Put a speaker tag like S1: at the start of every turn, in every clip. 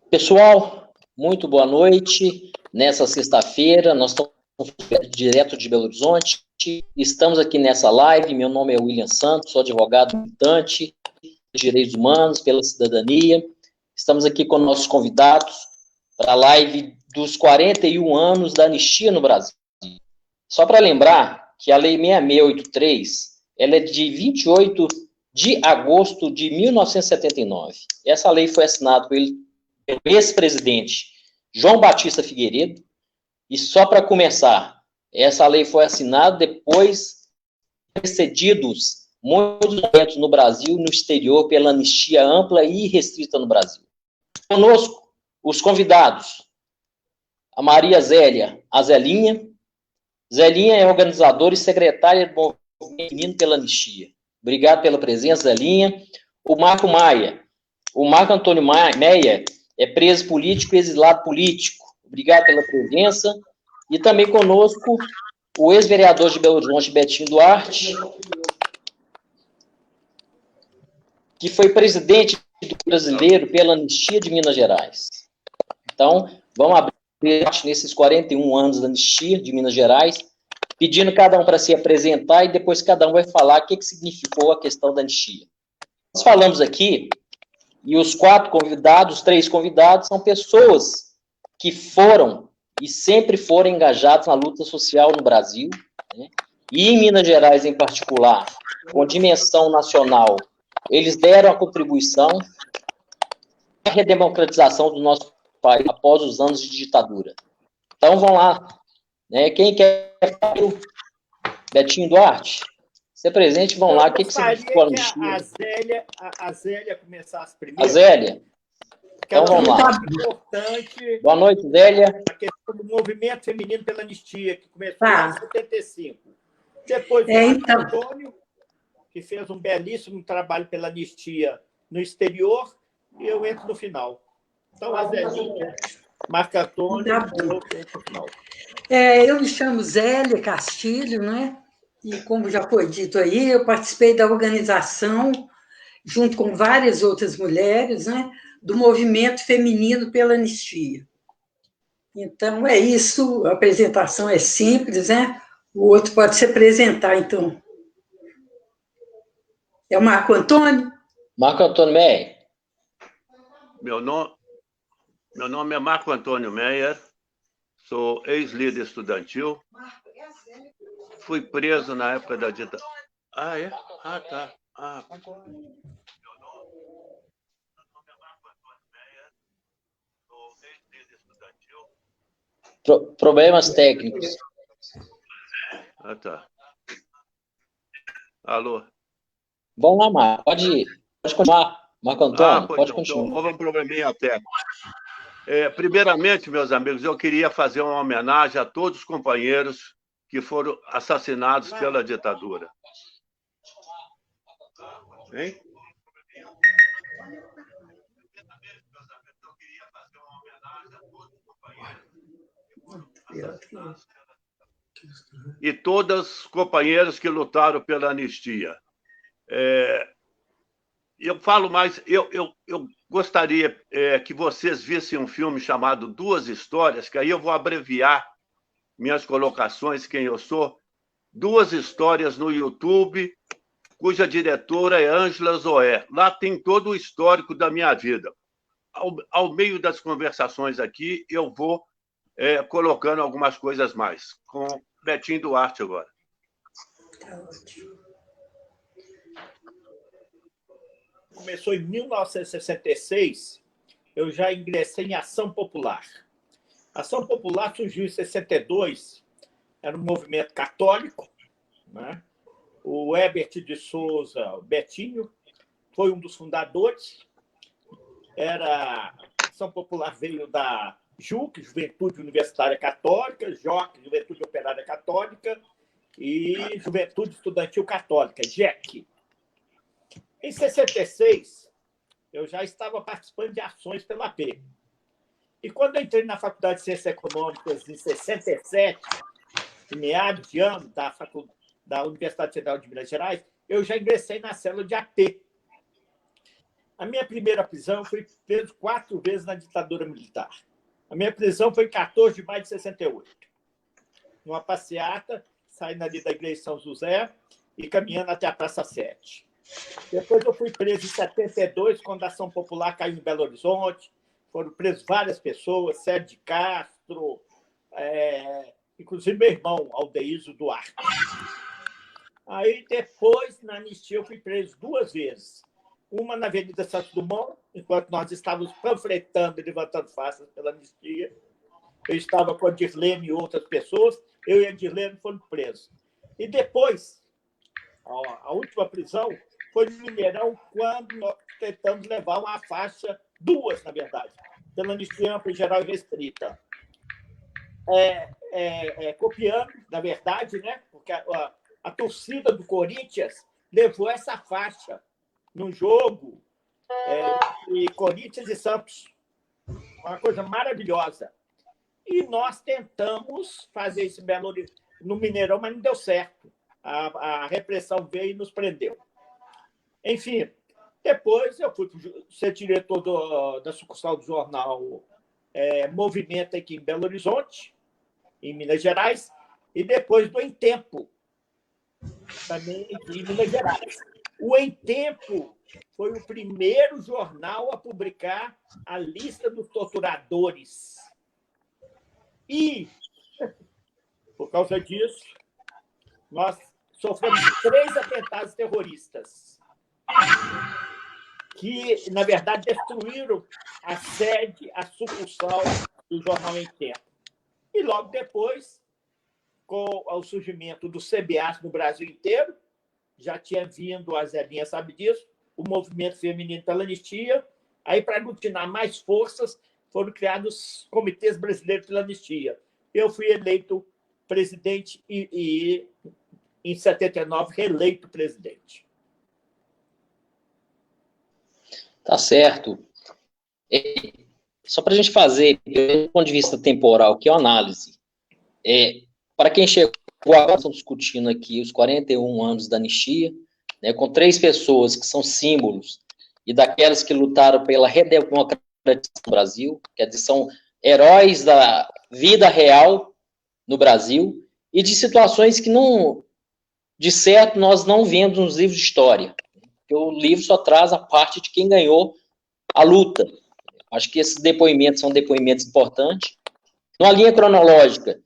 S1: Pessoal, muito boa noite. Nessa sexta-feira, nós estamos direto de Belo Horizonte. Estamos aqui nessa live. Meu nome é William Santos, sou advogado militante de direitos humanos pela cidadania. Estamos aqui com nossos convidados para a live dos 41 anos da anistia no Brasil. Só para lembrar que a Lei 6683, ela é de 28 de agosto de 1979. Essa lei foi assinada pelo ex-presidente João Batista Figueiredo, e só para começar, essa lei foi assinada depois de precedidos muitos momentos no Brasil e no exterior pela anistia ampla e restrita no Brasil. Conosco, os convidados, a Maria Zélia, a Zelinha. Zelinha é organizadora e secretária do Movimento Feminino pela Anistia. Obrigado pela presença, Zelinha. O Marco Maia. O Marco Antônio Meia é preso político e exilado político. Obrigado pela presença. E também conosco o ex-vereador de Belo Horizonte, Betinho Duarte, que foi presidente do brasileiro pela Anistia de Minas Gerais. Então, vamos abrir nesses 41 anos da Anistia de Minas Gerais, pedindo cada um para se apresentar e depois cada um vai falar o que significou a questão da anistia. Nós falamos aqui, e os três convidados, são pessoas que foram e sempre foram engajadas na luta social no Brasil, né? E em Minas Gerais em particular, com dimensão nacional, eles deram a contribuição à redemocratização do nosso país após os anos de ditadura. Então, vamos lá. Né? Quem quer falar? Betinho Duarte? Ser presente, vamos lá. O que significou a anistia?
S2: A Zélia começasse primeiro.
S1: A Zélia? Então, vamos lá.
S2: Importante.
S1: Boa noite, Zélia.
S2: A questão do movimento feminino pela anistia, que começou em 75. Depois, o Marco Antônio, que fez um belíssimo trabalho pela anistia no exterior, e eu entro no final. Então, a Zélia, Marco Antônio, eu entro no final.
S3: Eu me chamo Zélia Castilho, né? E, como já foi dito aí, eu participei da organização, junto com várias outras mulheres, né, do movimento feminino pela anistia. Então, é isso, a apresentação é simples, né? O outro pode se apresentar, então. É o Marco Antônio?
S1: Marco Antônio Meyer.
S4: Meu nome é Marco Antônio Meyer, sou ex-líder estudantil. Fui preso na época da ditadura. Ah, é? Ah, tá. Meu nome é Marco Antônio Meyer, sou ex-líder estudantil.
S1: Problemas técnicos.
S4: Ah, tá. Alô?
S1: Vamos lá, Marco. Pode continuar. Marco Antônio, pode continuar.
S4: Então, houve um probleminha técnico. Primeiramente, meus amigos, eu queria fazer uma homenagem a todos os companheiros que foram assassinados pela ditadura. Hein? E todos os companheiros que lutaram pela anistia. Eu falo mais, eu gostaria que vocês vissem um filme chamado Duas Histórias, que aí eu vou abreviar minhas colocações, quem eu sou. Duas Histórias no YouTube, cuja diretora é Ângela Zoé. Lá tem todo o histórico da minha vida. Ao meio das conversações aqui, eu vou colocando algumas coisas mais. Com Betinho Duarte agora.
S3: Tá ótimo.
S2: Começou em 1966, eu já ingressei em Ação Popular. A Ação Popular surgiu em 62, era um movimento católico, né? O Herbert de Souza, o Betinho, foi um dos fundadores. A Ação Popular veio da JUC, Juventude Universitária Católica, JOC, Juventude Operária Católica, e Juventude Estudantil Católica, JEC. Em 66, eu já estava participando de ações pela AP. E quando eu entrei na Faculdade de Ciências Econômicas, em 67, em meados de ano, da Universidade Federal de Minas Gerais, eu já ingressei na célula de AP. A minha primeira prisão, eu fui preso 4 vezes na ditadura militar. A minha prisão foi em 14 de maio de 68. Numa passeata, saindo ali da igreja de São José e caminhando até a Praça 7. Depois eu fui preso em 72, quando a Ação Popular caiu em Belo Horizonte. Foram presos várias pessoas, Sérgio de Castro, inclusive meu irmão, Aldeísio Duarte. Aí, depois, na anistia, eu fui preso 2 vezes. Uma na Avenida Santos Dumont, enquanto nós estávamos panfletando e levantando faixas pela anistia. Eu estava com a Dirlene e outras pessoas. Eu e a Dirlene fomos presos. E depois, a última prisão foi no Mineirão, quando nós tentamos levar uma faixa, 2, na verdade, pela anistia ampla e geral e restrita. Copiando, na verdade, né? Porque a torcida do Corinthians levou essa faixa num jogo de Corinthians e Santos. Uma coisa maravilhosa. E nós tentamos fazer isso no Mineirão, mas não deu certo. A repressão veio e nos prendeu. Enfim, depois eu fui ser diretor da sucursal do jornal Movimento aqui em Belo Horizonte, em Minas Gerais, e depois do Em Tempo, também em Minas Gerais. O Em Tempo foi o primeiro jornal a publicar a lista dos torturadores. E, por causa disso, nós sofremos 3 atentados terroristas que, na verdade, destruíram a sede, a sucursal do jornal Em Tempo. E, logo depois, com o surgimento do CBAS no Brasil inteiro, já tinha vindo, a Zelinha sabe disso, o Movimento Feminino pela Anistia. Aí, para aglutinar mais forças, foram criados comitês brasileiros pela anistia. Eu fui eleito presidente e em 79, reeleito presidente.
S1: Tá certo. Só para a gente fazer, do ponto de vista temporal, que é uma análise. Para quem chegou agora, estamos discutindo aqui os 41 anos da anistia, né, com 3 pessoas que são símbolos e daquelas que lutaram pela redemocratização do Brasil, quer dizer, são heróis da vida real no Brasil e de situações que não, de certo, nós não vemos nos livros de história. Porque o livro só traz a parte de quem ganhou a luta. Acho que esses depoimentos são depoimentos importantes. Numa linha cronológica,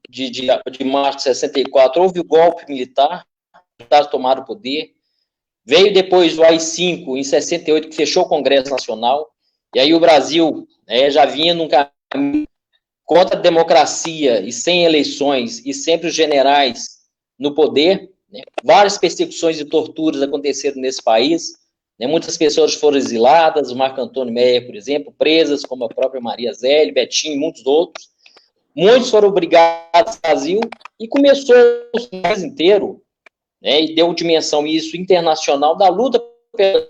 S1: de março de 64, houve o golpe militar, os militares tomaram o poder. Veio depois o AI-5, em 68, que fechou o Congresso Nacional. E aí o Brasil já vinha num caminho contra a democracia e sem eleições, e sempre os generais no poder. Né? Várias perseguições e torturas aconteceram nesse país. Né? Muitas pessoas foram exiladas, o Marco Antônio Meyer, por exemplo, presas, como a própria Maria Zélia, Betinho e muitos outros. Muitos foram obrigados ao Brasil e começou o país inteiro, né, e deu dimensão isso internacional da luta pela...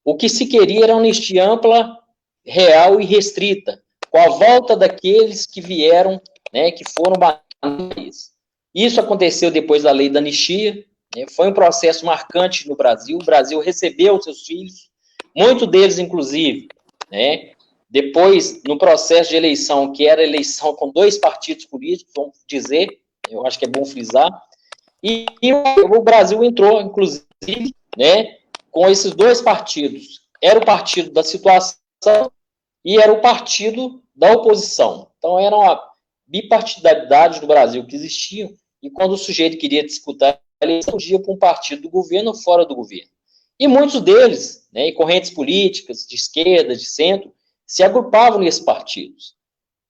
S1: O que se queria era uma anistia ampla, real e restrita, com a volta daqueles que vieram, né, que foram banidos. Isso aconteceu depois da lei da anistia, né, foi um processo marcante no Brasil. O Brasil recebeu seus filhos, muitos deles, inclusive, né, depois, no processo de eleição, que era eleição com 2 partidos políticos, vamos dizer, eu acho que é bom frisar, e o Brasil entrou, inclusive, né, com esses 2 partidos. Era o partido da situação e era o partido da oposição. Então, era uma bipartidaridade no Brasil que existia, e quando o sujeito queria disputar, ele podia para um partido do governo ou fora do governo. E muitos deles, né, em correntes políticas, de esquerda, de centro, se agrupavam nesses partidos.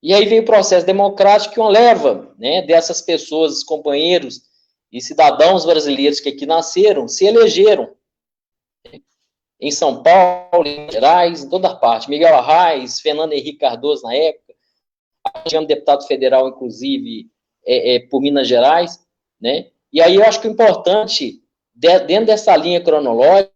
S1: E aí veio o processo democrático, que uma leva, né, dessas pessoas, companheiros e cidadãos brasileiros que aqui nasceram, se elegeram em São Paulo, em Minas Gerais, em toda parte. Miguel Arraes, Fernando Henrique Cardoso, na época, deputado federal, inclusive, por Minas Gerais, né? E aí eu acho que o importante, dentro dessa linha cronológica,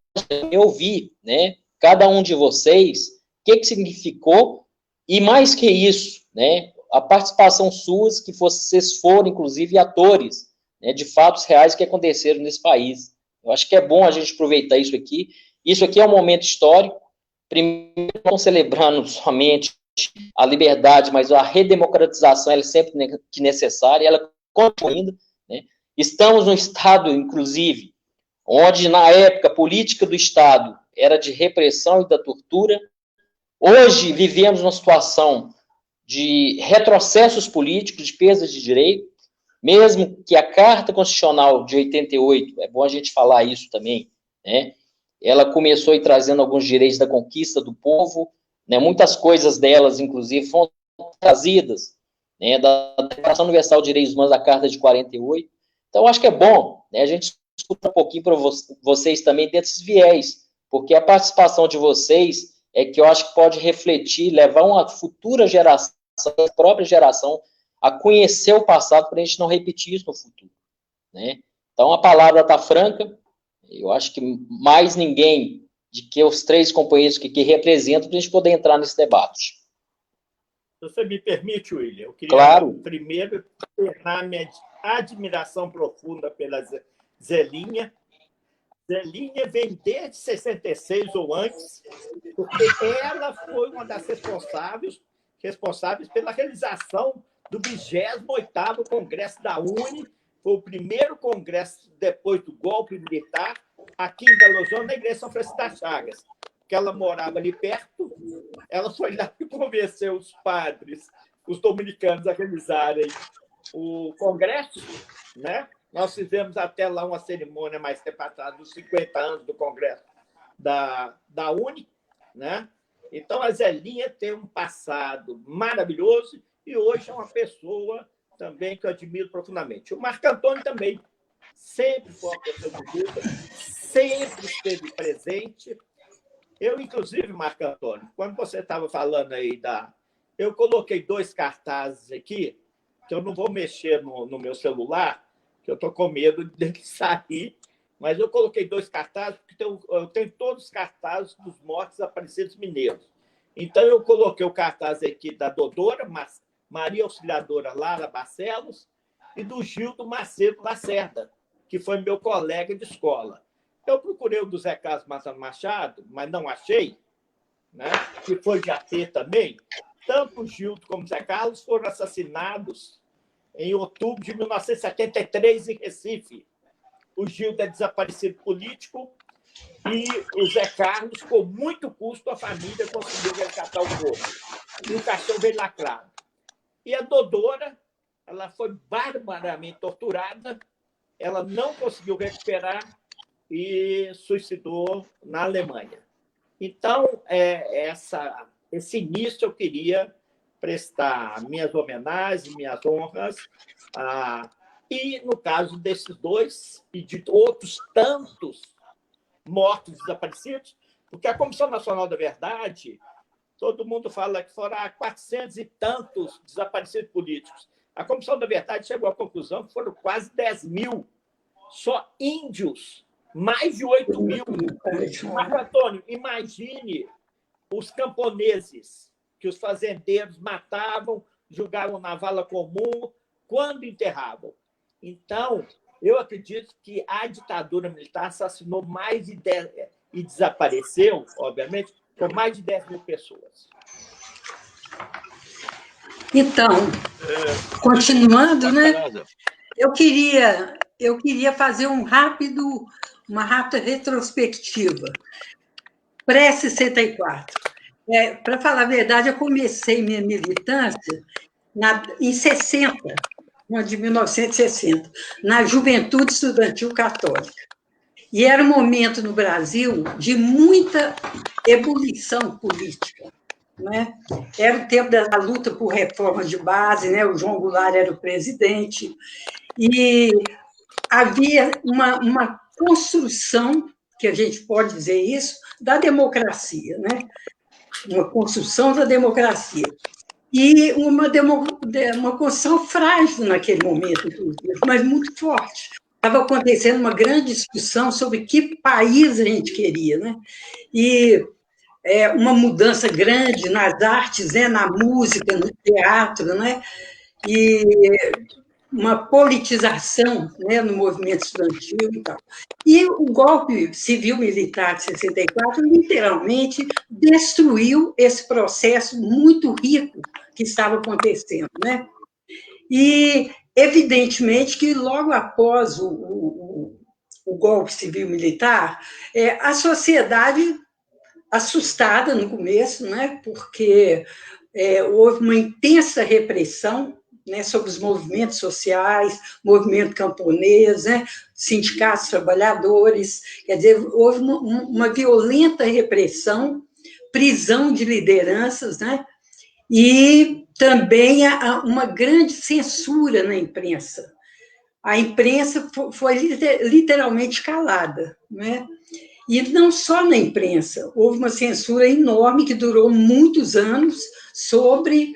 S1: é ouvir, né, cada um de vocês, o que significou, e mais que isso, né, a participação suas, que vocês foram, inclusive, atores, né, de fatos reais que aconteceram nesse país. Eu acho que é bom a gente aproveitar isso aqui Isso aqui é um momento histórico. Primeiro, não celebrando somente a liberdade, mas a redemocratização ela é sempre necessária, ela continua ainda, né? Estamos num estado, inclusive, onde, na época, a política do Estado era de repressão e da tortura. Hoje, vivemos uma situação de retrocessos políticos, de perda de direito, mesmo que a Carta Constitucional de 88, é bom a gente falar isso também, né? Ela começou trazendo alguns direitos da conquista do povo, né? Muitas coisas delas, inclusive, foram trazidas, né, da Declaração Universal de Direitos Humanos da Carta de 48. Então, acho que é bom, né, a gente escutar um pouquinho para vocês também desses viés, porque a participação de vocês é que eu acho que pode refletir, levar uma futura geração, a própria geração, a conhecer o passado para a gente não repetir isso no futuro, né? Então, a palavra está franca. Eu acho que mais ninguém de que os três companheiros que representam para a gente poder entrar nesse debate.
S2: Se você me permite, William, eu queria
S1: Claro.
S2: primeiro externar minha admiração profunda pela Zelinha. Zelinha vem desde 66 ou antes, porque ela foi uma das responsáveis pela realização do 28º Congresso da UNE, foi o primeiro congresso depois do golpe militar, aqui em Belo Horizonte, na Igreja São Francisco das Chagas, que ela morava ali perto. Ela foi lá e convenceu os padres, os dominicanos, a realizarem o congresso, né? Nós fizemos até lá uma cerimônia mais tempo atrás, dos 50 anos do congresso da UNE, né? Então, a Zelinha tem um passado maravilhoso e hoje é uma pessoa também que eu admiro profundamente. O Marco Antônio também sempre foi uma pessoa de luta, sempre esteve presente. Eu, inclusive, Marco Antônio, quando você estava falando aí eu coloquei 2 cartazes aqui, que eu não vou mexer no meu celular, que eu estou com medo dele sair, mas eu coloquei 2 cartazes, porque eu tenho todos os cartazes dos mortos desaparecidos mineiros. Então, eu coloquei o cartaz aqui da doutora Maria Auxiliadora Lara Barcelos e do Gildo Macedo Lacerda, que foi meu colega de escola. Eu procurei o do Zé Carlos Massano Machado, mas não achei, né? Que foi de AT também. Tanto o Gildo como o Zé Carlos foram assassinados em outubro de 1973, em Recife. O Gildo é desaparecido político e o Zé Carlos, com muito custo, a família conseguiu resgatar o corpo. E o caixão veio lacrado. E a Dodora, ela foi barbaramente torturada, ela não conseguiu recuperar e suicidou na Alemanha. Então, esse início eu queria prestar minhas homenagens, minhas honras, e no caso desses 2 e de outros tantos mortos desaparecidos, porque a Comissão Nacional da Verdade, todo mundo fala que foram 400 e tantos desaparecidos políticos. A Comissão da Verdade chegou à conclusão que foram quase 10 mil, só índios, mais de 8 mil. Marco Antônio, imagine os camponeses que os fazendeiros matavam, jogavam na vala comum, quando enterravam. Então, eu acredito que a ditadura militar assassinou mais de 10 e desapareceu, obviamente, com mais de 10 mil pessoas.
S3: Então, continuando, né? Eu queria fazer uma rápida retrospectiva. Pré-64. Para falar a verdade, eu comecei minha militância em 60, no ano de 1960, na Juventude Estudantil Católica. E era um momento no Brasil de muita ebulição política, né? Era o tempo da luta por reforma de base, né? O João Goulart era o presidente, e havia uma construção, que a gente pode dizer isso, da democracia, né? Uma construção da democracia. E uma construção frágil naquele momento, inclusive, mas muito forte. Estava acontecendo uma grande discussão sobre que país a gente queria, né? E uma mudança grande nas artes, né? Na música, no teatro, né? E uma politização, né, no movimento estudantil e tal. E o golpe civil-militar de 64, literalmente, destruiu esse processo muito rico que estava acontecendo, né? E, evidentemente, que logo após o golpe civil-militar, a sociedade, assustada no começo, né, porque houve uma intensa repressão, né, sobre os movimentos sociais, movimento camponês, né, sindicatos trabalhadores, quer dizer, houve uma violenta repressão, prisão de lideranças, né, e também uma grande censura na imprensa. A imprensa foi literalmente calada, né? E não só na imprensa, houve uma censura enorme que durou muitos anos sobre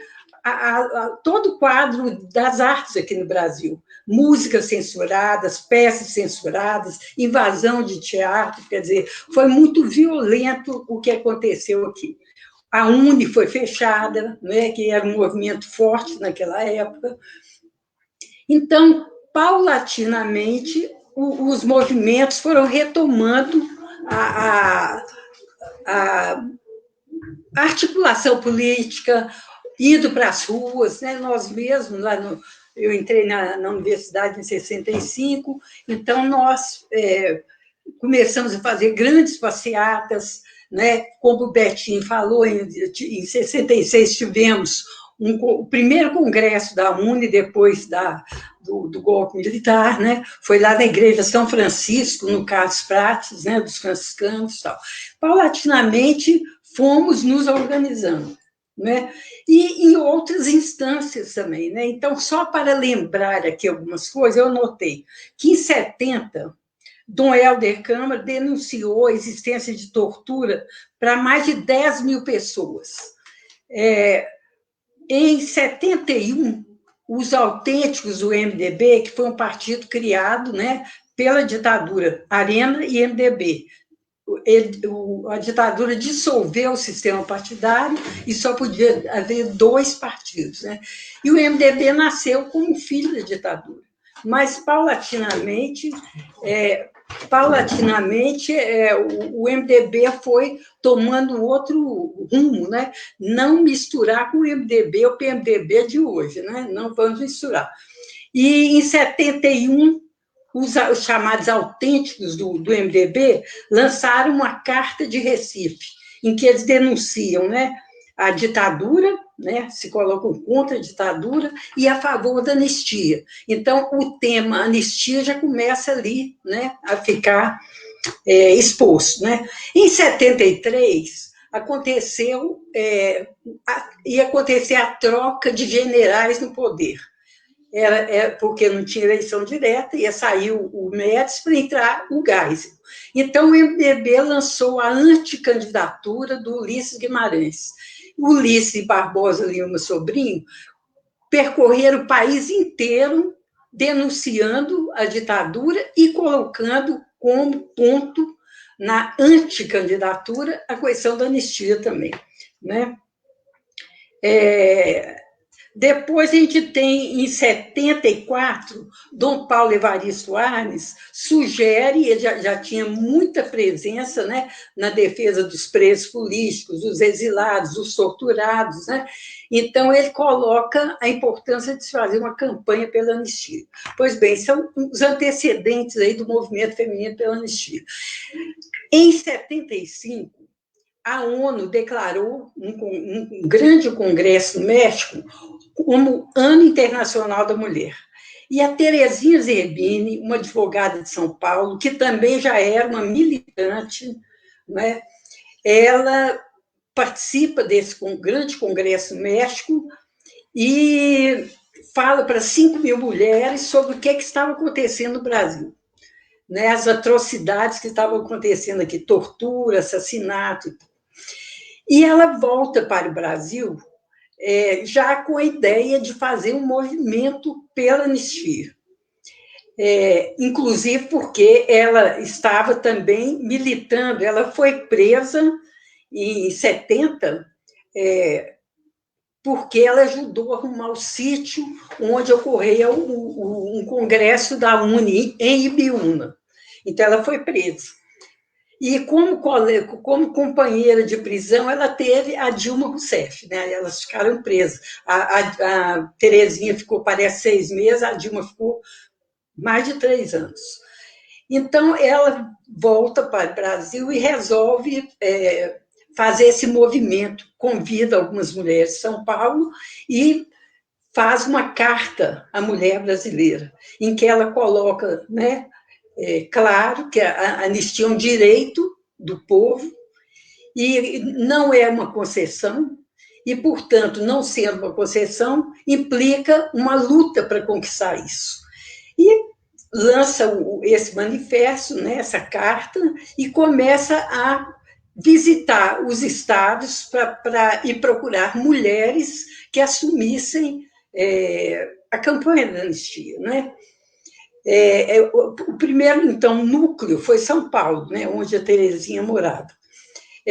S3: todo o quadro das artes aqui no Brasil. Músicas censuradas, peças censuradas, invasão de teatro, quer dizer, foi muito violento o que aconteceu aqui. A UNE foi fechada, né, que era um movimento forte naquela época. Então, paulatinamente, os movimentos foram retomando a articulação política, indo para as ruas, né? Nós mesmos, eu entrei na universidade em 65, então nós começamos a fazer grandes passeatas, né? Como o Betinho falou, em 66 tivemos o primeiro congresso da UNE, depois do golpe militar, né? Foi lá na igreja São Francisco, no Carlos Prates, né? Dos franciscanos e tal. Paulatinamente, fomos nos organizando, né? E em outras instâncias também, né? Então, só para lembrar aqui algumas coisas, eu notei que em 70, Dom Helder Câmara denunciou a existência de tortura para mais de 10 mil pessoas. Em 71, os autênticos do MDB, que foi um partido criado, né, pela ditadura, Arena e MDB, a ditadura dissolveu o sistema partidário e só podia haver 2 partidos, né? E o MDB nasceu como filho da ditadura. Mas, paulatinamente, o MDB foi tomando outro rumo, né? Não misturar com o MDB, o PMDB de hoje, né? Não vamos misturar. E, em 71, os chamados autênticos do MDB lançaram uma carta de Recife, em que eles denunciam, né, a ditadura, né, se colocam contra a ditadura e a favor da anistia. Então, o tema anistia já começa ali, né, a ficar exposto, né? Em 73, ia acontecer a troca de generais no poder. Porque não tinha eleição direta, ia sair o Médici para entrar o Geisel. Então, o MDB lançou a anticandidatura do Ulisses Guimarães. Ulisses Barbosa Lima Sobrinho percorreram o país inteiro denunciando a ditadura e colocando como ponto na anticandidatura a questão da anistia também, né? Depois a gente tem, em 74, Dom Paulo Evaristo Arnes sugere, ele já tinha muita presença, né, na defesa dos presos políticos, dos exilados, dos torturados, né? Então, ele coloca a importância de se fazer uma campanha pela anistia. Pois bem, são os antecedentes aí do movimento feminino pela anistia. Em 75, a ONU declarou um grande congresso no México como Ano Internacional da Mulher. E a Terezinha Zerbini, uma advogada de São Paulo, que também já era uma militante, né, ela participa desse grande congresso no México e fala para 5 mil mulheres sobre o que estava acontecendo no Brasil, né, as atrocidades que estavam acontecendo aqui, tortura, assassinato. E ela volta para o Brasil já com a ideia de fazer um movimento pela anistia. Inclusive porque ela estava também militando, ela foi presa em 70, porque ela ajudou a arrumar o sítio onde ocorria um congresso da UNE em Ibiúna. Então, ela foi presa. E como companheira de prisão, ela teve a Dilma Rousseff, né? Elas ficaram presas. A Terezinha ficou, parece, 6 meses, a Dilma ficou mais de 3 anos. Então, ela volta para o Brasil e resolve fazer esse movimento, convida algumas mulheres de São Paulo e faz uma carta à mulher brasileira, em que ela coloca, né, claro que a anistia é um direito do povo e não é uma concessão, e, portanto, não sendo uma concessão, implica uma luta para conquistar isso. E lança esse manifesto, né, essa carta, e começa a visitar os estados para ir procurar mulheres que assumissem a campanha da anistia, né? O primeiro, então, núcleo foi São Paulo, né, onde a Terezinha morava.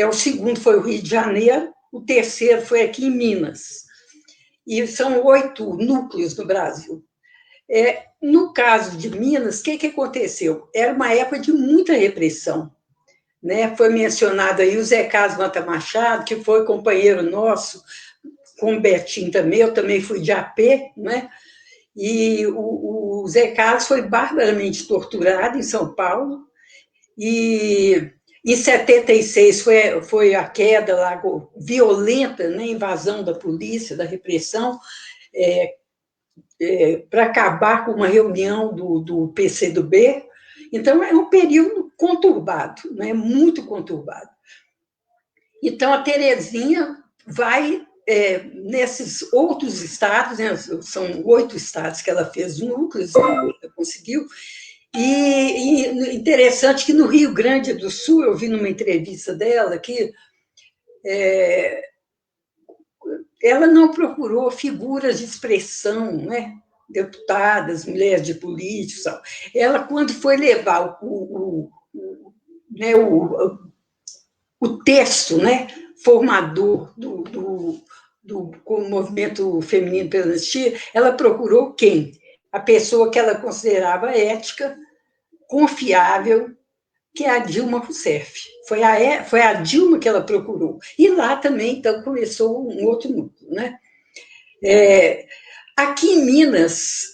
S3: O segundo foi o Rio de Janeiro, o terceiro foi aqui em Minas. E são 8 núcleos no Brasil. No caso de Minas, o que aconteceu? Era uma época de muita repressão, né? Foi mencionado aí o Zé Carlos Mata Machado, que foi companheiro nosso, com o Betinho também, eu também fui de AP, né? E o Zé Carlos foi barbaramente torturado em São Paulo, e em 76 foi a queda lá, violenta, né? Invasão da polícia, da repressão, para acabar com uma reunião do PCdoB. Então, é um período conturbado, né? Muito conturbado. Então, a Terezinha vai nesses outros estados, né? São 8 estados que ela fez núcleos, ela conseguiu. E interessante que no Rio Grande do Sul, eu vi numa entrevista dela que ela não procurou figuras de expressão, né? Deputadas, mulheres de políticos. Ela, quando foi levar o texto, né, formador do movimento feminino pela anistia, ela procurou quem? A pessoa que ela considerava ética, confiável, que é a Dilma Rousseff. Foi a Dilma que ela procurou. E lá também, então, começou um outro núcleo, né? Aqui em Minas,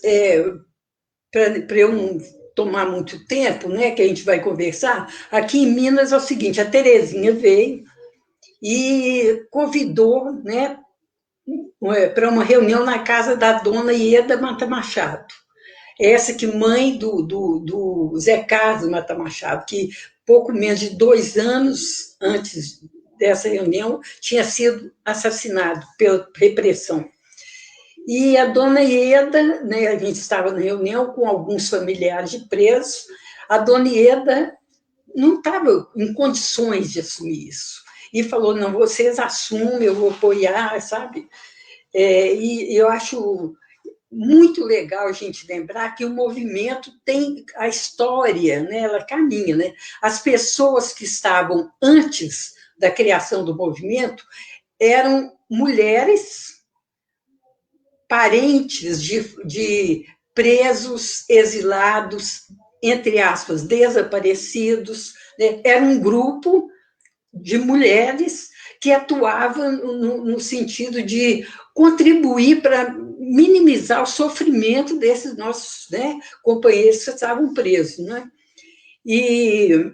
S3: para eu não tomar muito tempo, né, que a gente vai conversar, aqui em Minas é o seguinte, a Terezinha veio e convidou, né, para uma reunião na casa da dona Ieda Mata Machado, essa que mãe do Zé Carlos Mata Machado, que pouco menos de 2 anos antes dessa reunião tinha sido assassinado pela repressão. E a dona Ieda, né, a gente estava na reunião com alguns familiares de presos, a dona Ieda não estava em condições de assumir isso. E falou, não, vocês assumem, eu vou apoiar, sabe? E eu acho muito legal a gente lembrar que o movimento tem a história, né, ela caminha, né? As pessoas que estavam antes da criação do movimento eram mulheres, parentes de presos, exilados, entre aspas, desaparecidos, né? Era um grupo de mulheres que atuava no sentido de contribuir para minimizar o sofrimento desses nossos, né, companheiros que estavam presos, né? E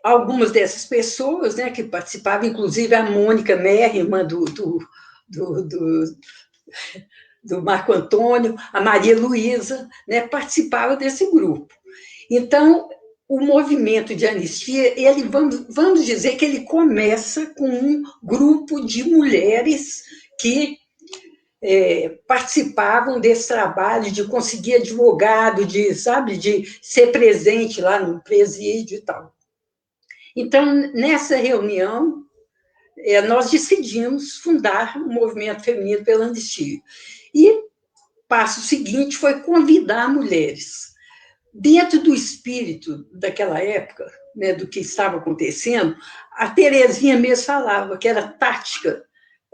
S3: algumas dessas pessoas, né, que participavam, inclusive a Mônica Merri, irmã do Marco Antônio, a Maria Luísa, né, participavam desse grupo. Então, o movimento de anistia, ele, vamos dizer que ele começa com um grupo de mulheres que participavam desse trabalho de conseguir advogado, de ser presente lá no presídio e tal. Então, nessa reunião, nós decidimos fundar o Movimento Feminino pela Anistia. E o passo seguinte foi convidar mulheres. Dentro do espírito daquela época, né, do que estava acontecendo, a Terezinha mesmo falava que era tática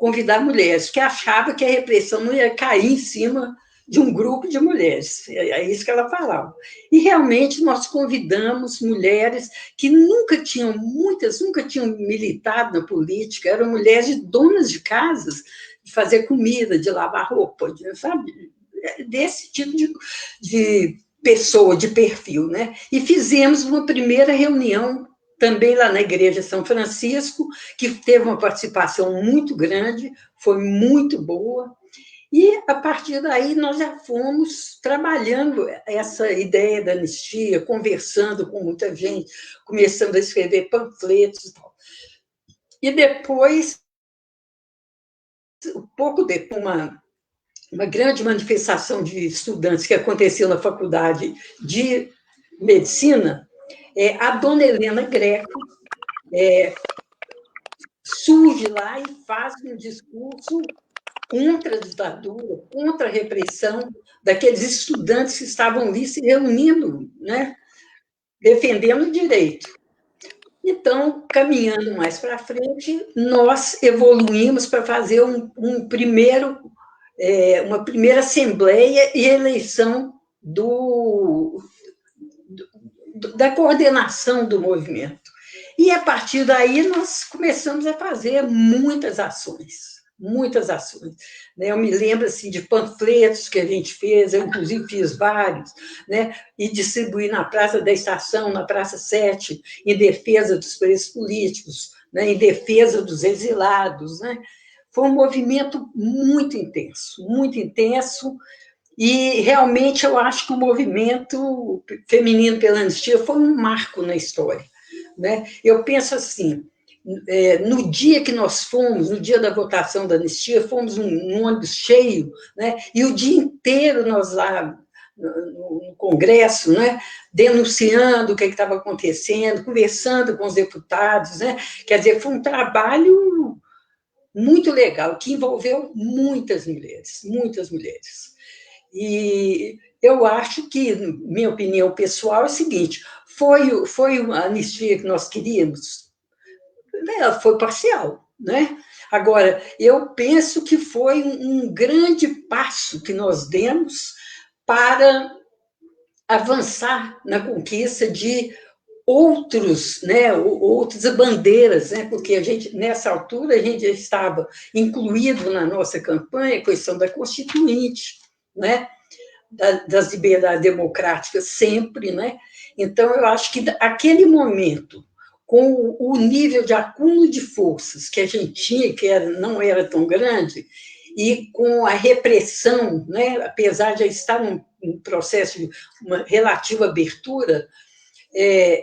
S3: convidar mulheres, porque achava que a repressão não ia cair em cima de um grupo de mulheres. É isso que ela falava. E, realmente, nós convidamos mulheres que muitas nunca tinham militado na política, eram mulheres de donas de casas, de fazer comida, de lavar roupa, sabe? Desse tipo de pessoa, de perfil, né? E fizemos uma primeira reunião também lá na Igreja São Francisco, que teve uma participação muito grande, foi muito boa, e, a partir daí, nós já fomos trabalhando essa ideia da anistia, conversando com muita gente, começando a escrever panfletos e tal. E depois, pouco depois, uma grande manifestação de estudantes que aconteceu na Faculdade de Medicina, a dona Helena Greco surge lá e faz um discurso contra a ditadura, contra a repressão daqueles estudantes que estavam ali se reunindo, né, defendendo o direito. Então, caminhando mais para frente, nós evoluímos para fazer uma primeira assembleia e eleição da coordenação do movimento. E, a partir daí, nós começamos a fazer muitas ações. Eu me lembro assim, de panfletos que a gente fez, eu, inclusive, fiz vários, né? E distribuí na Praça da Estação, na Praça 7, em defesa dos presos políticos, né? Em defesa dos exilados. Né? Foi um movimento muito intenso, e, realmente, eu acho que o movimento feminino pela anistia foi um marco na história. Né? Eu penso assim, no dia que nós fomos, no dia da votação da anistia, fomos num ônibus cheio, né? E o dia inteiro nós lá no Congresso, né? Denunciando o que estava acontecendo, conversando com os deputados, né? Quer dizer, foi um trabalho muito legal, que envolveu muitas mulheres. E eu acho que, minha opinião pessoal, é o seguinte, foi uma anistia que nós queríamos? Ela foi parcial, né? Agora, eu penso que foi um grande passo que nós demos para avançar na conquista de outras bandeiras, né? Porque nessa altura, a gente já estava incluído na nossa campanha a questão da Constituinte, né? Das liberdades democráticas sempre, né? Então, eu acho que aquele momento, com o nível de acúmulo de forças que a gente tinha, que não era tão grande, e com a repressão, né, apesar de já estar num processo de uma relativa abertura,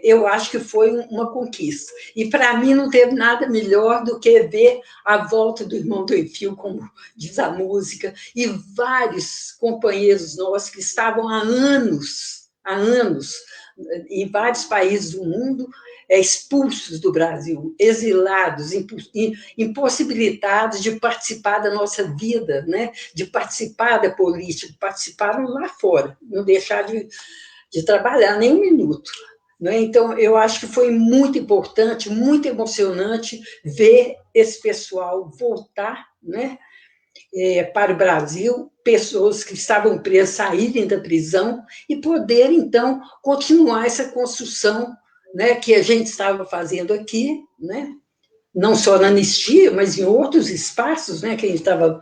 S3: eu acho que foi uma conquista. E, para mim, não teve nada melhor do que ver a volta do Irmão do Enfio, como diz a música, e vários companheiros nossos que estavam há anos, em vários países do mundo, expulsos do Brasil, exilados, impossibilitados de participar da nossa vida, né? De participar da política, participaram lá fora, não deixar de trabalhar nem um minuto. Né? Então, eu acho que foi muito importante, muito emocionante ver esse pessoal voltar, né? Para o Brasil, pessoas que estavam presas saírem da prisão e poderem, então, continuar essa construção, né, que a gente estava fazendo aqui, né, não só na anistia, mas em outros espaços, né, que a gente estava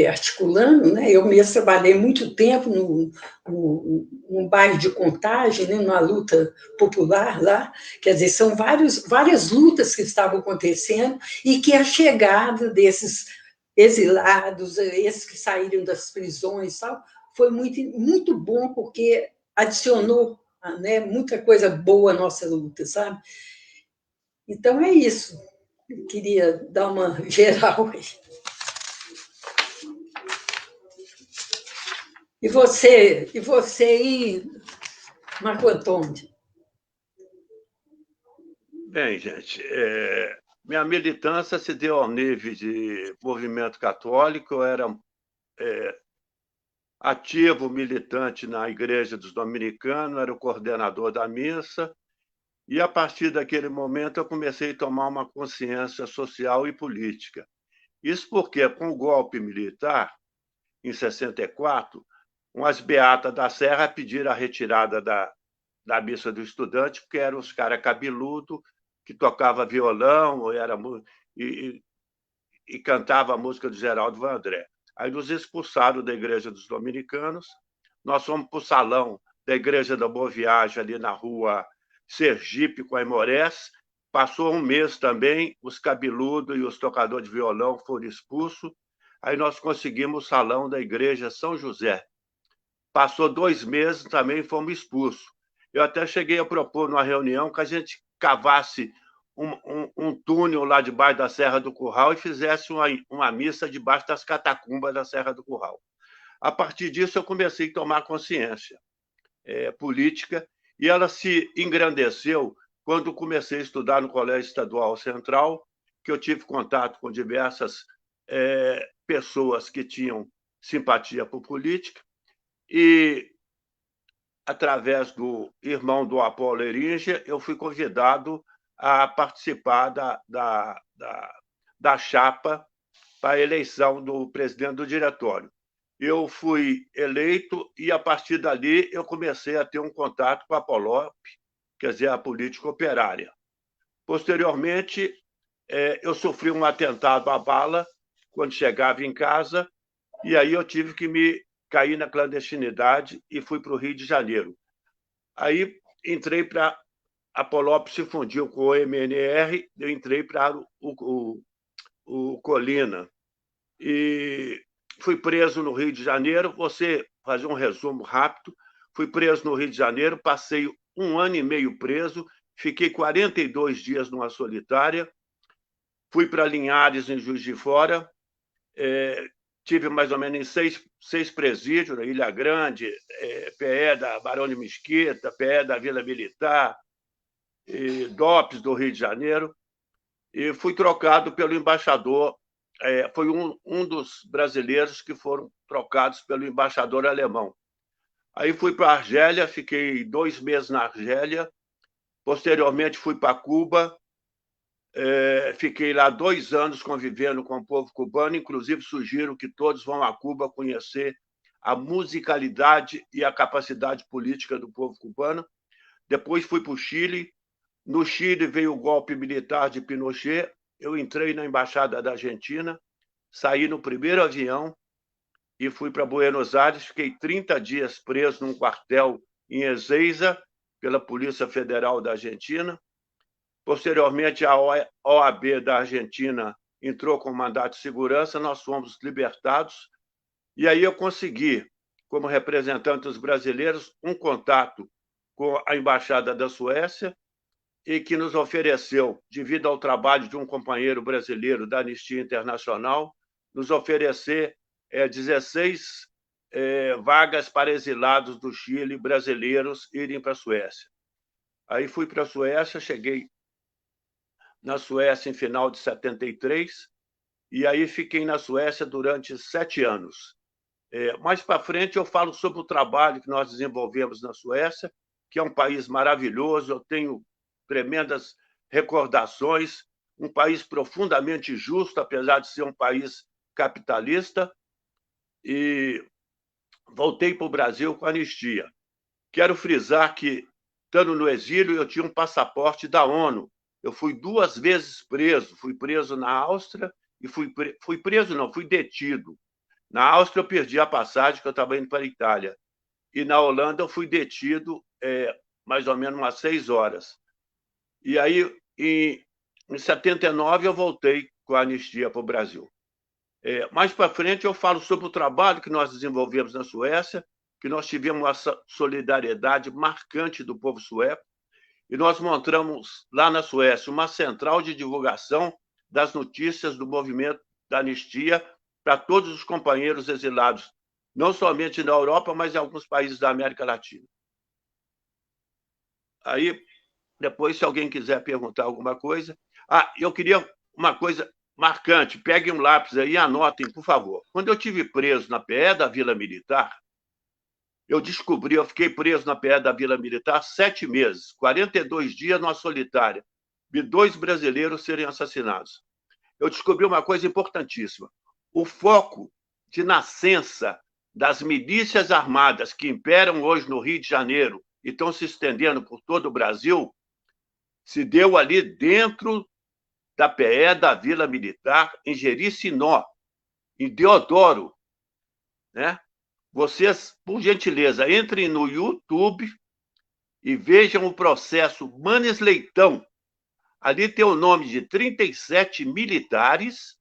S3: articulando. Né, eu mesmo trabalhei muito tempo num bairro de Contagem, né, numa luta popular lá, quer dizer, são várias lutas que estavam acontecendo e que a chegada desses exilados, esses que saíram das prisões, tal, foi muito, muito bom, porque adicionou, né, muita coisa boa à nossa luta, sabe? Então, é isso. Eu queria dar uma geral aí. E você aí, Marco Antônio?
S4: Bem, gente, minha militância se deu ao nível de movimento católico. Eu era ativo militante na Igreja dos Dominicanos, era o coordenador da missa, e, a partir daquele momento, eu comecei a tomar uma consciência social e política. Isso porque, com o golpe militar, em 64, umas beatas da Serra pediram a retirada da missa do estudante, porque eram os caras cabeludos que tocava violão e, e cantava a música de Geraldo Vandré. Aí nos expulsaram da Igreja dos Dominicanos, nós fomos para o salão da Igreja da Boa Viagem, ali na rua Sergipe, com a Aimorés. Passou um mês também, os cabeludos e os tocadores de violão foram expulsos. Aí nós conseguimos o salão da Igreja São José. Passou 2 meses, também fomos expulsos. Eu até cheguei a propor, numa reunião, que a gente cavasse um túnel lá debaixo da Serra do Curral e fizesse uma missa debaixo das catacumbas da Serra do Curral. A partir disso, eu comecei a tomar consciência política, e ela se engrandeceu quando comecei a estudar no Colégio Estadual Central, que eu tive contato com diversas pessoas que tinham simpatia por política, e, através do irmão do Apolo Eringer, eu fui convidado a participar da chapa para a eleição do presidente do diretório. Eu fui eleito e, a partir dali, eu comecei a ter um contato com a Polop, quer dizer, a política operária. Posteriormente, eu sofri um atentado à bala quando chegava em casa, e aí eu tive que me cair na clandestinidade e fui para o Rio de Janeiro. Aí entrei para... A Polop se fundiu com o MNR, eu entrei para o Colina. E fui preso no Rio de Janeiro. Você fazer um resumo rápido. Fui preso no Rio de Janeiro, passei 1 ano e meio preso, fiquei 42 dias numa solitária, fui para Linhares, em Juiz de Fora, tive mais ou menos em 6 presídios, na Ilha Grande, PE da Barão de Mesquita, PE da Vila Militar, DOPS do Rio de Janeiro, e fui trocado pelo embaixador. Foi um dos brasileiros que foram trocados pelo embaixador alemão. Aí fui para a Argélia, fiquei 2 meses na Argélia. Posteriormente fui para Cuba, fiquei lá 2 anos convivendo com o povo cubano. Inclusive, sugiro que todos vão a Cuba conhecer a musicalidade e a capacidade política do povo cubano. Depois fui para o Chile. No Chile veio o golpe militar de Pinochet. Eu entrei na Embaixada da Argentina, saí no primeiro avião e fui para Buenos Aires. Fiquei 30 dias preso num quartel em Ezeiza, pela Polícia Federal da Argentina. Posteriormente, a OAB da Argentina entrou com mandato de segurança, nós fomos libertados. E aí eu consegui, como representante dos brasileiros, um contato com a Embaixada da Suécia, e que nos ofereceu, devido ao trabalho de um companheiro brasileiro da Anistia Internacional, nos oferecer 16 vagas para exilados do Chile brasileiros irem para a Suécia. Aí fui para a Suécia, cheguei na Suécia em final de 73, e aí fiquei na Suécia durante 7 anos. Mais para frente eu falo sobre o trabalho que nós desenvolvemos na Suécia, que é um país maravilhoso. Eu tenho tremendas recordações, um país profundamente justo, apesar de ser um país capitalista, e voltei para o Brasil com anistia. Quero frisar que, estando no exílio, eu tinha um passaporte da ONU. Eu fui 2 vezes preso. Fui preso na Áustria e fui detido. Na Áustria, eu perdi a passagem, que eu estava indo para a Itália. E na Holanda, eu fui detido mais ou menos umas 6 horas. E aí, em 79, eu voltei com a anistia para o Brasil. Mais para frente, eu falo sobre o trabalho que nós desenvolvemos na Suécia, que nós tivemos uma solidariedade marcante do povo sueco, e nós montamos lá na Suécia uma central de divulgação das notícias do movimento da anistia para todos os companheiros exilados, não somente na Europa, mas em alguns países da América Latina. Aí, depois, se alguém quiser perguntar alguma coisa... eu queria uma coisa marcante. Peguem um lápis aí e anotem, por favor. Quando eu estive preso na PE da Vila Militar, eu fiquei preso na PE da Vila Militar 7 meses, 42 dias numa solitária, de 2 brasileiros serem assassinados. eu descobri uma coisa importantíssima. O foco de nascença das milícias armadas que imperam hoje no Rio de Janeiro e estão se estendendo por todo o Brasil, se deu ali dentro da PE da Vila Militar, em Jericinó, em Deodoro, né? Vocês, por gentileza, entrem no YouTube e vejam o processo Manes Leitão. Ali tem o nome de 37 militares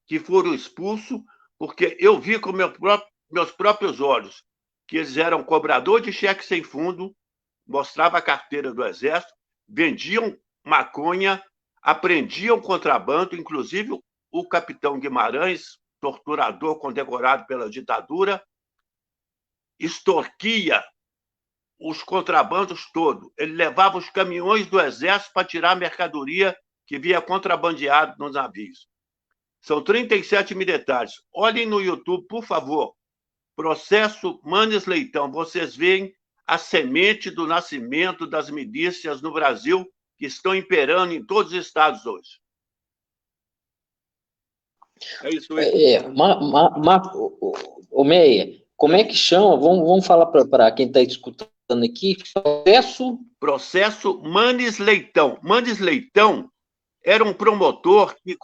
S4: que foram expulsos, porque eu vi com meus próprios olhos que eles eram cobrador de cheque sem fundo, mostrava a carteira do Exército, vendiam maconha, apreendiam contrabando, inclusive o capitão Guimarães, torturador condecorado pela ditadura, extorquia os contrabandos todos. Ele levava os caminhões do Exército para tirar a mercadoria que vinha contrabandeado nos navios. São 37 militares. Olhem no YouTube, por favor. Processo Manes Leitão. Vocês veem a semente do nascimento das milícias no Brasil que estão imperando em todos os estados hoje. É isso aí.
S1: Ô Meia, como é que chama? Vamos falar para quem está escutando aqui. Processo
S4: Manes Leitão. Manes Leitão era um promotor que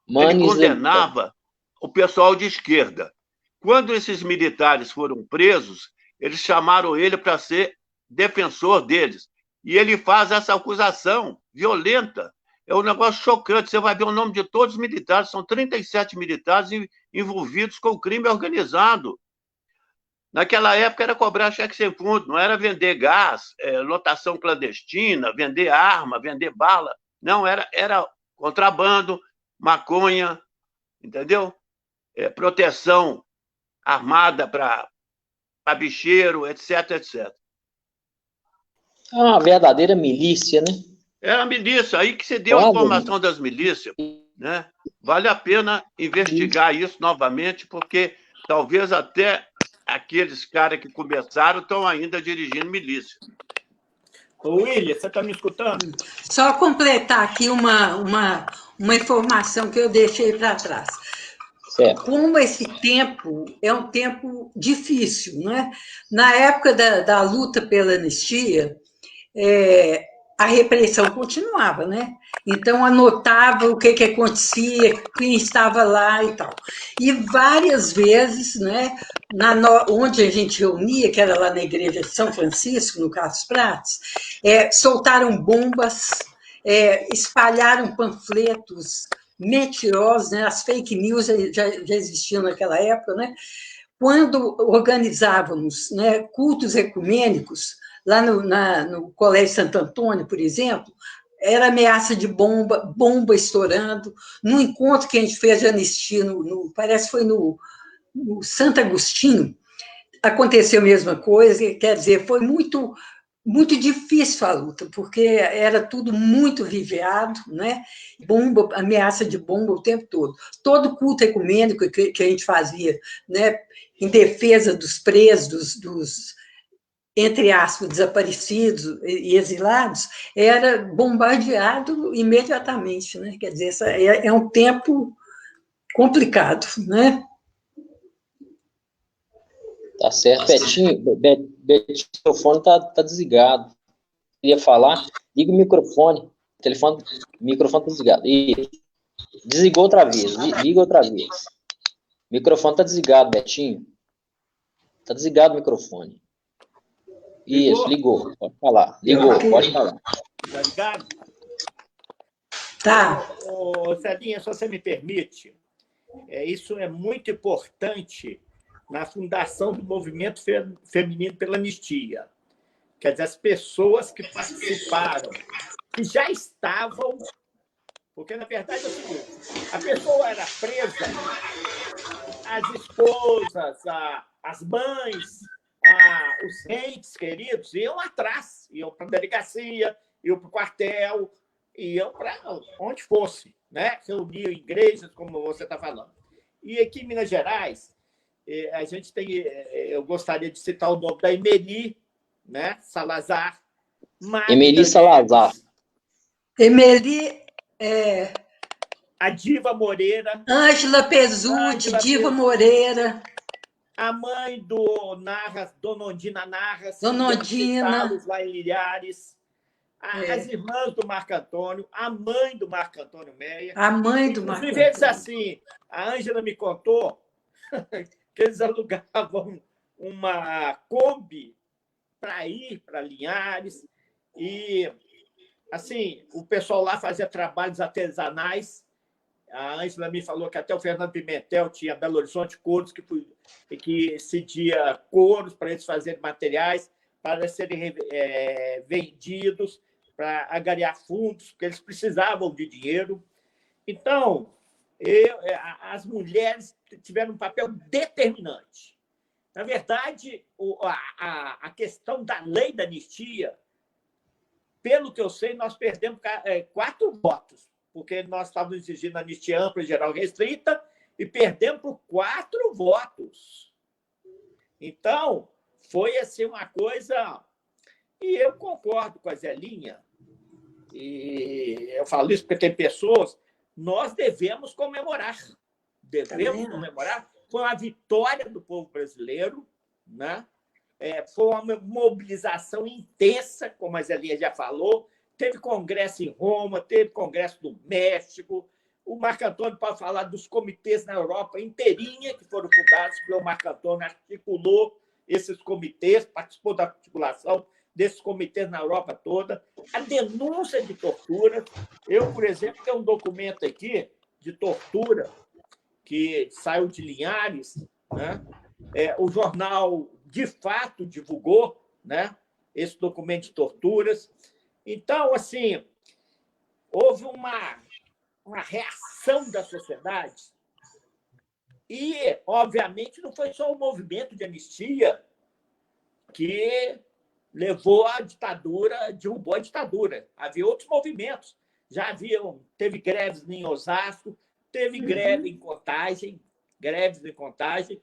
S4: ele condenava o pessoal de esquerda. Quando esses militares foram presos, eles chamaram ele para ser defensor deles. E ele faz essa acusação violenta. É um negócio chocante. Você vai ver o nome de todos os militares. São 37 militares envolvidos com o crime organizado. Naquela época era cobrar cheque sem fundo, não era vender gás, lotação clandestina, vender arma, vender bala. Não, era contrabando, maconha, entendeu? Proteção armada para bicheiro, etc, etc.
S1: É uma verdadeira milícia, né?
S4: Era a milícia, aí que se deu a formação das milícias, né? Vale a pena investigar isso novamente, porque talvez até aqueles caras que começaram estão ainda dirigindo milícia.
S2: Ô, William, você está me escutando?
S3: Só completar aqui uma informação que eu deixei para trás.
S1: Certo.
S3: Como esse tempo é um tempo difícil, né? Na época da luta pela anistia, a repressão continuava, né? Então, anotava o que acontecia, quem estava lá e tal. E várias vezes, né, onde a gente reunia, que era lá na igreja de São Francisco, no Carlos Prates, soltaram bombas, espalharam panfletos mentirosos, né? As fake news já existiam naquela época, né? Quando organizávamos, né, cultos ecumênicos, lá no Colégio Santo Antônio, por exemplo, era ameaça de bomba estourando. No encontro que a gente fez de anistia, parece que foi no Santo Agostinho, aconteceu a mesma coisa, quer dizer, foi muito, muito difícil a luta, porque era tudo muito vigiado, né? Bomba, ameaça de bomba o tempo todo. Todo culto ecumênico que a gente fazia, né, em defesa dos presos, dos entre aspas, desaparecidos e exilados, era bombardeado imediatamente, né? Quer dizer, é um tempo complicado, né?
S1: Tá certo. Betinho, o microfone tá desligado. Queria falar? Liga o microfone. O microfone tá desligado. E desligou outra vez. Liga outra vez. O microfone tá desligado, Betinho. Tá desligado o microfone. Isso, ligou. Pode falar. Ligou, pode falar.
S2: Tá ligado?
S3: Tá.
S2: Ô, Cedinha, se você me permite, isso é muito importante na fundação do movimento feminino pela anistia. Quer dizer, as pessoas que participaram, que já estavam... Porque, na verdade, é o seguinte, a pessoa era presa, as esposas, as mães... os entes queridos iam atrás, iam para a delegacia, iam para o quartel, iam para onde fosse, né? Reuniam igrejas, como você está falando. E aqui em Minas Gerais, a gente tem, eu gostaria de citar o nome da Emeli, né? Salazar.
S1: Emeli Salazar.
S3: Emeli
S2: a Diva Moreira.
S3: Ângela Pezzuti, Diva Moreira.
S2: A mãe do Narras, Dona Ondina Narras,
S3: Dona Ondina.
S2: lá em Lilhares. As irmãs do Marco Antônio, a mãe do Marco Antônio Meia.
S3: A mãe do Marco
S2: Inclusive, eles assim, a Ângela me contou que eles alugavam uma Kombi para ir para Linhares e, assim, o pessoal lá fazia trabalhos artesanais. A Ângela me falou que até o Fernando Pimentel tinha Belo Horizonte Couros, que cedia couros para eles fazerem materiais, para serem vendidos, para angariar fundos, porque eles precisavam de dinheiro. Então, as mulheres tiveram um papel determinante. Na verdade, a questão da lei da anistia, pelo que eu sei, nós perdemos 4 votos, porque nós estávamos exigindo anistia ampla e geral restrita e perdemos por 4 votos. Então, foi assim uma coisa... E eu concordo com a Zelinha, e eu falo isso porque tem pessoas... Nós devemos comemorar. Foi uma vitória do povo brasileiro, né? Foi uma mobilização intensa, como a Zelinha já falou. Teve congresso em Roma, teve congresso no México. O Marco Antônio pode falar dos comitês na Europa inteirinha, que foram fundados pelo Marco Antônio, articulou esses comitês, participou da articulação desses comitês na Europa toda. A denúncia de tortura. Eu, por exemplo, tenho um documento aqui de tortura que saiu de Linhares, né? O jornal, de fato, divulgou, né, esse documento de torturas. Então, assim, houve uma reação da sociedade e, obviamente, não foi só o movimento de anistia que levou à ditadura, derrubou a ditadura. Havia outros movimentos. Teve greves em Osasco, teve greve em Contagem, greves em Contagem,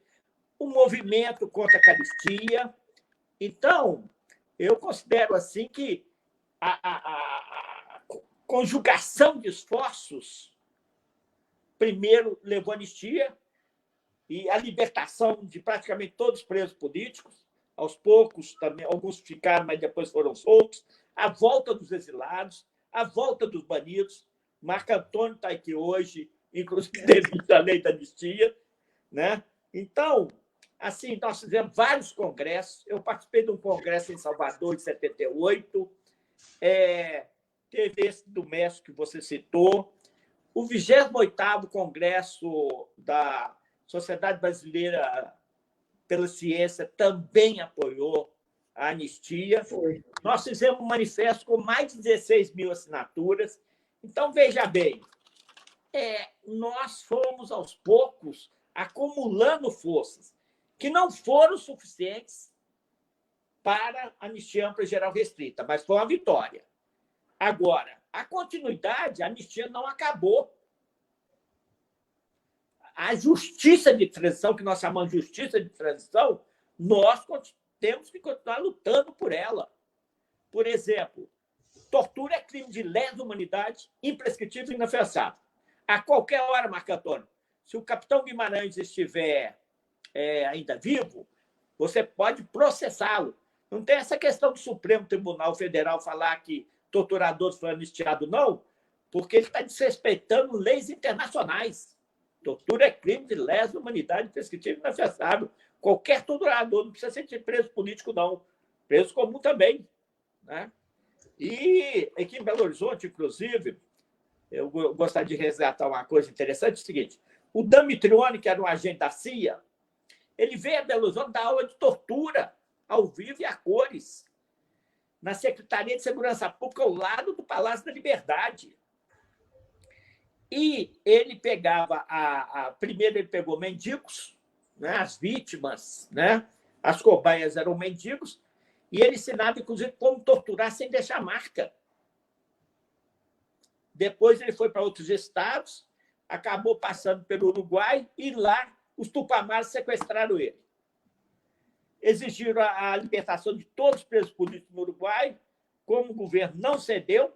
S2: o movimento contra a caristia. Então, eu considero assim que a conjugação de esforços primeiro levou à anistia e a libertação de praticamente todos os presos políticos. Aos poucos, também, alguns ficaram, mas depois foram soltos. A volta dos exilados, a volta dos banidos. Marco Antônio está aqui hoje, inclusive devido à lei da anistia, né? Então, assim, nós fizemos vários congressos. Eu participei de um congresso em Salvador, em 78. Teve esse do México que você citou. O 28º Congresso da Sociedade Brasileira pela Ciência também apoiou a anistia.
S3: Foi.
S2: Nós fizemos um manifesto com mais de 16 mil assinaturas. Então, veja bem, nós fomos, aos poucos, acumulando forças que não foram suficientes para a anistia ampla e geral restrita, mas foi uma vitória. Agora, a continuidade, a anistia não acabou. A justiça de transição, que nós chamamos de justiça de transição, nós temos que continuar lutando por ela. Por exemplo, tortura é crime de lesa humanidade, imprescritível e inafiançável. A qualquer hora, Marco Antônio, se o capitão Guimarães estiver ainda vivo, você pode processá-lo. Não tem essa questão do Supremo Tribunal Federal falar que torturadores foram anistiados, não, porque ele está desrespeitando leis internacionais. Tortura é crime de lesa humanidade, prescritível e inafiançável. Qualquer torturador não precisa ser preso político, não. Preso comum também, né? E aqui em Belo Horizonte, inclusive, eu gostaria de resgatar uma coisa interessante, é o seguinte: o Damitrione, que era um agente da CIA, ele veio a Belo Horizonte dar aula de tortura, ao vivo e a cores, na Secretaria de Segurança Pública, ao lado do Palácio da Liberdade. E ele pegava primeiro ele pegou mendigos, né, as vítimas, né, as cobaias eram mendigos, e ele ensinava, inclusive, como torturar sem deixar marca. Depois ele foi para outros estados, acabou passando pelo Uruguai, e lá os tupamaros sequestraram ele. Exigiram a libertação de todos os presos políticos no Uruguai, como o governo não cedeu,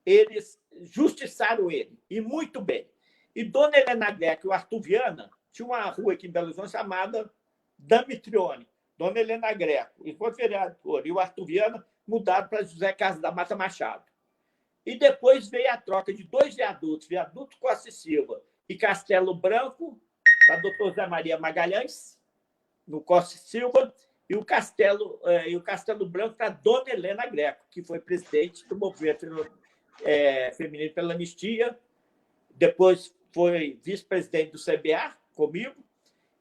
S2: eles justiçaram ele, e muito bem. E Dona Helena Greco e o Arthur Viana tinha uma rua aqui em Belo Horizonte chamada Damitrione. Dona Helena Greco, enquanto vereador, e o Arthur Viana mudaram para José Carlos da Mata Machado. E depois veio a troca de 2 viadutos, viaduto Costa e Silva e Castelo Branco, para Dr. Zé Maria Magalhães, no Costa e Silva, e o Castelo Branco para Dona Helena Greco, que foi presidente do movimento feminino pela anistia, depois foi vice-presidente do CBA, comigo,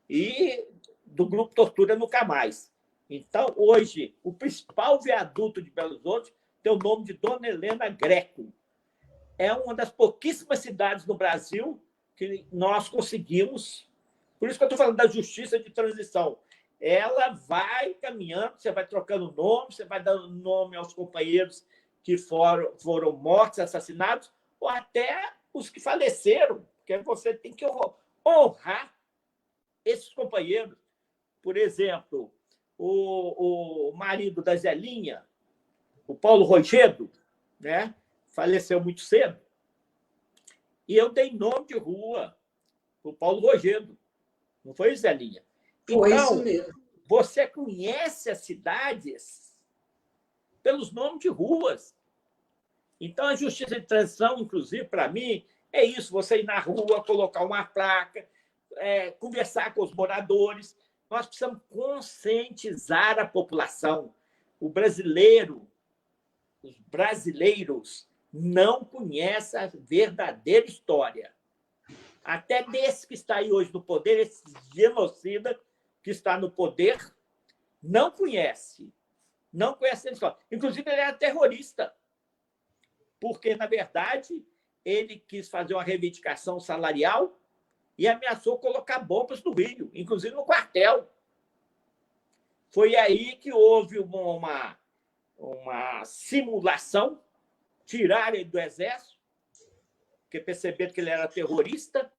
S2: e do Grupo Tortura Nunca Mais. Então, hoje, o principal viaduto de Belo Horizonte tem o nome de Dona Helena Greco. É uma das pouquíssimas cidades no Brasil que nós conseguimos. Por isso que eu estou falando da justiça de transição. Ela vai caminhando, você vai trocando nome, você vai dando nome aos companheiros que foram mortos, assassinados, ou até os que faleceram, porque você tem que honrar esses companheiros. Por exemplo, o marido da Zelinha, o Paulo Rogedo, né, faleceu muito cedo, e eu dei nome de rua para o Paulo Rogedo, não foi, Zelinha?
S3: Foi
S2: então,
S3: isso mesmo.
S2: Você conhece as cidades pelos nomes de ruas. Então, a justiça de transição, inclusive, para mim, é isso, você ir na rua, colocar uma placa, conversar com os moradores. Nós precisamos conscientizar a população. Os brasileiros não conhecem a verdadeira história. Até desse que está aí hoje no poder, esse genocida que está no poder, não conhece a história. Inclusive, ele era terrorista, porque, na verdade, ele quis fazer uma reivindicação salarial e ameaçou colocar bombas no Rio, inclusive no quartel. Foi aí que houve uma simulação, tiraram ele do Exército, porque perceberam que ele era terrorista,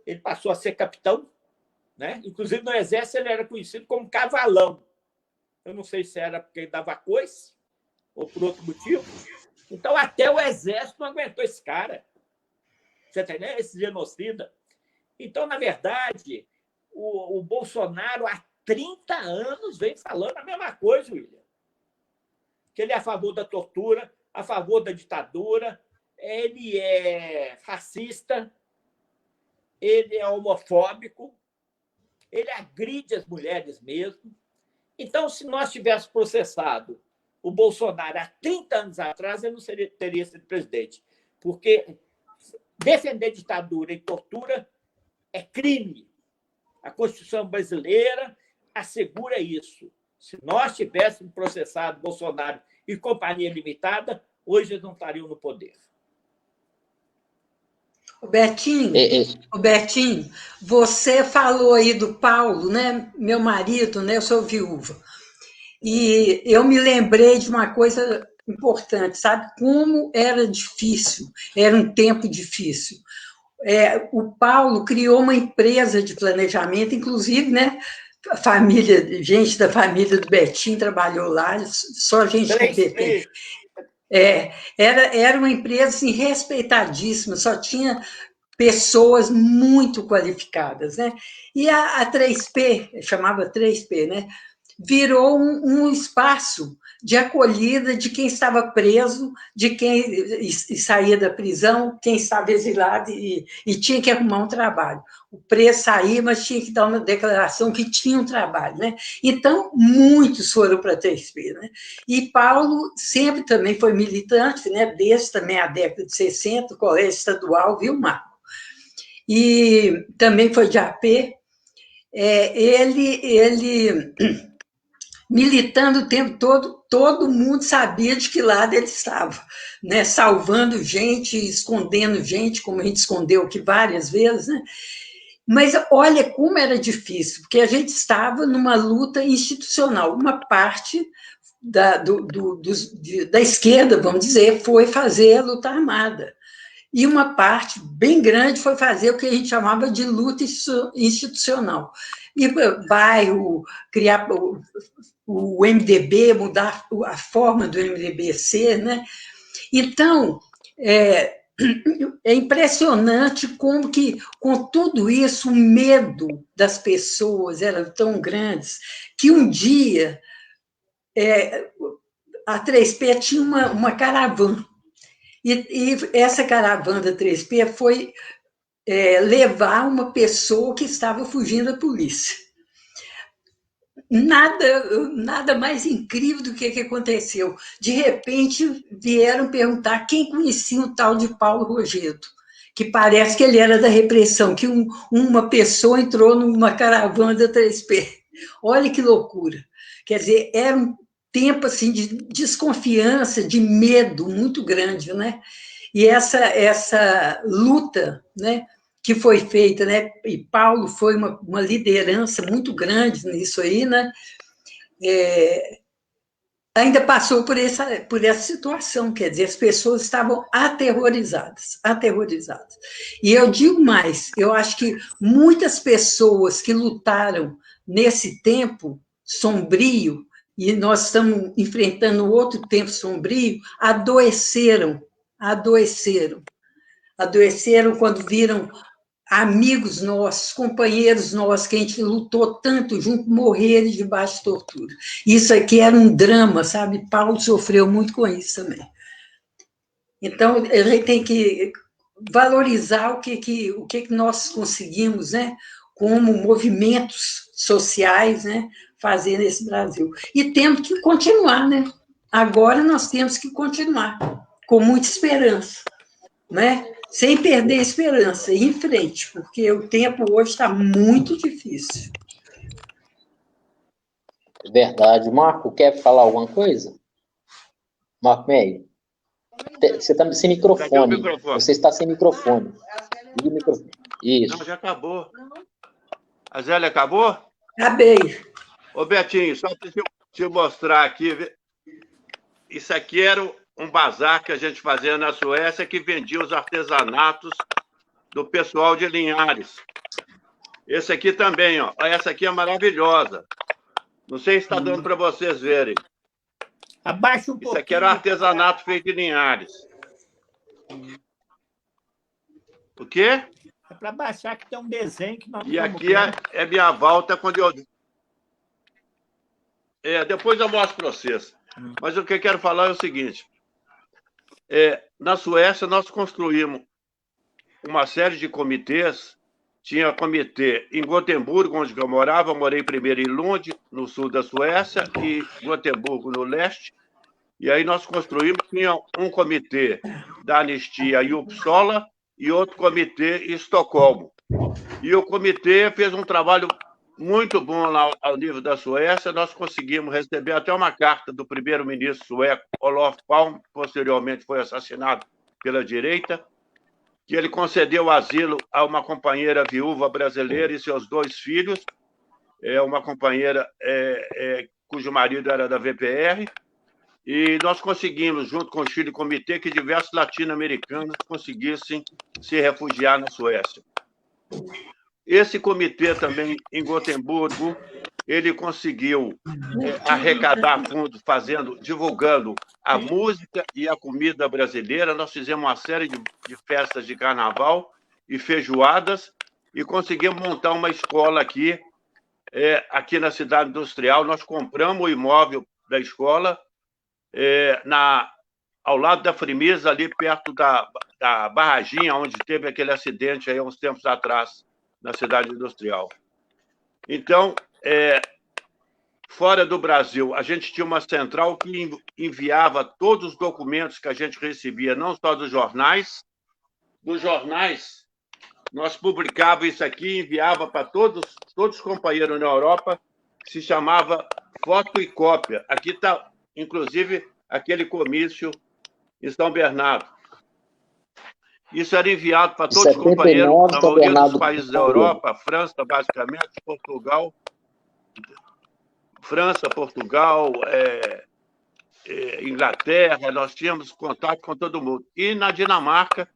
S2: ele passou a ser capitão, né? Inclusive, no Exército, ele era conhecido como Cavalão. Eu não sei se era porque ele dava coice ou por outro motivo. Então, até o Exército não aguentou esse cara. Você entendeu? Esse genocida. Então, na verdade, o Bolsonaro, há 30 anos, vem falando a mesma coisa, William. Que ele é a favor da tortura, a favor da ditadura, ele é fascista, ele é homofóbico, ele agride as mulheres mesmo. Então, se nós tivéssemos processado o Bolsonaro há 30 anos atrás, ele não teria sido presidente. Porque defender ditadura e tortura é crime. A Constituição brasileira assegura isso. Se nós tivéssemos processado Bolsonaro e Companhia Limitada, hoje eles não estariam no poder.
S3: O Betinho, você falou aí do Paulo, né? Meu marido, né? Eu sou viúva. E eu me lembrei de uma coisa importante, sabe? Como era difícil, era um tempo difícil. O Paulo criou uma empresa de planejamento, inclusive, né? Gente da família do Betinho trabalhou lá, só gente competente. Era uma empresa assim, respeitadíssima, só tinha pessoas muito qualificadas, né? E a 3P, chamava 3P, né? Virou um espaço de acolhida de quem estava preso, de quem saía da prisão, quem estava exilado e tinha que arrumar um trabalho. O preso saía, mas tinha que dar uma declaração que tinha um trabalho, né? Então, muitos foram para a 3P, né? E Paulo sempre também foi militante, né? Desde também a década de 60, o Colégio Estadual, viu, Marco? E também foi de AP. Ele militando o tempo todo mundo sabia de que lado ele estava, né? Salvando gente, escondendo gente, como a gente escondeu aqui várias vezes, né? Mas olha como era difícil, porque a gente estava numa luta institucional. Uma parte da esquerda, vamos dizer, foi fazer a luta armada. E uma parte bem grande foi fazer o que a gente chamava de luta institucional. E bairro, criar o MDB, mudar a forma do MDB ser, né? Então, é impressionante como que, com tudo isso, o medo das pessoas era tão grande que um dia a 3P tinha uma caravana. E essa caravana da 3P foi levar uma pessoa que estava fugindo da polícia. Nada mais incrível do que aconteceu. De repente, vieram perguntar quem conhecia o tal de Paulo Rogério, que parece que ele era da repressão, que uma pessoa entrou numa caravana da 3P. Olha que loucura. Quer dizer, era um tempo assim, de desconfiança, de medo muito grande, né? E essa luta, né, que foi feita, né? E Paulo foi uma liderança muito grande nisso aí, né? Ainda passou por essa situação, quer dizer, as pessoas estavam aterrorizadas. E eu digo mais, eu acho que muitas pessoas que lutaram nesse tempo sombrio, e nós estamos enfrentando outro tempo sombrio, adoeceram quando viram amigos nossos, companheiros nossos, que a gente lutou tanto junto, morrerem debaixo de tortura. Isso aqui era um drama, sabe? Paulo sofreu muito com isso também. Então, a gente tem que valorizar o que nós conseguimos, né? Como movimentos sociais, né? Fazer nesse Brasil. E temos que continuar, né? Agora nós temos que continuar, com muita esperança, né? Sem perder a esperança, ir em frente, porque o tempo hoje está muito difícil.
S1: Verdade. Marco, quer falar alguma coisa? Marco Meio, você está sem microfone. Você está sem microfone. Liga o microfone. Isso.
S4: Não, já acabou. A Zélia acabou?
S3: Acabei.
S4: Ô, Betinho, só para te mostrar aqui. Isso aqui era um bazar que a gente fazia na Suécia, que vendia os artesanatos do pessoal de Linhares. Esse aqui também, ó. Essa aqui é maravilhosa. Não sei se está dando para vocês verem.
S2: Abaixa um pouquinho.
S4: Isso aqui era um artesanato feito em Linhares. O quê?
S2: É para baixar, que tem um desenho que nós
S4: E aqui é minha volta quando eu... depois eu mostro para vocês. Mas o que eu quero falar é o seguinte. Na Suécia, nós construímos uma série de comitês. Tinha comitê em Gotemburgo, onde eu morei primeiro em Lund, no sul da Suécia, e Gotemburgo, no leste. E aí nós construímos, tinha um comitê da Anistia em Uppsala e outro comitê em Estocolmo. E o comitê fez um trabalho muito bom lá ao nível da Suécia. Nós conseguimos receber até uma carta do primeiro-ministro sueco, Olof Palme, que posteriormente foi assassinado pela direita, que ele concedeu asilo a uma companheira viúva brasileira e seus 2 filhos, uma companheira cujo marido era da VPR, e nós conseguimos, junto com o Chile Comitê, que diversos latino-americanos conseguissem se refugiar na Suécia. Esse comitê também, em Gotemburgo, ele conseguiu arrecadar fundos divulgando a música e a comida brasileira. Nós fizemos uma série de festas de carnaval e feijoadas e conseguimos montar uma escola aqui na cidade industrial. Nós compramos o imóvel da escola ao lado da Frimisa, ali perto da barraginha, onde teve aquele acidente aí, uns tempos atrás, na cidade industrial. Então, fora do Brasil, a gente tinha uma central que enviava todos os documentos que a gente recebia, não só dos jornais. Dos jornais, nós publicávamos isso aqui e enviava para todos os companheiros na Europa, que se chamava Foto e Cópia. Aqui está, inclusive, aquele comício em São Bernardo. Isso era enviado para todos os companheiros da maioria dos países da Europa, França, basicamente, Portugal, Inglaterra, nós tínhamos contato com todo mundo. E na Dinamarca,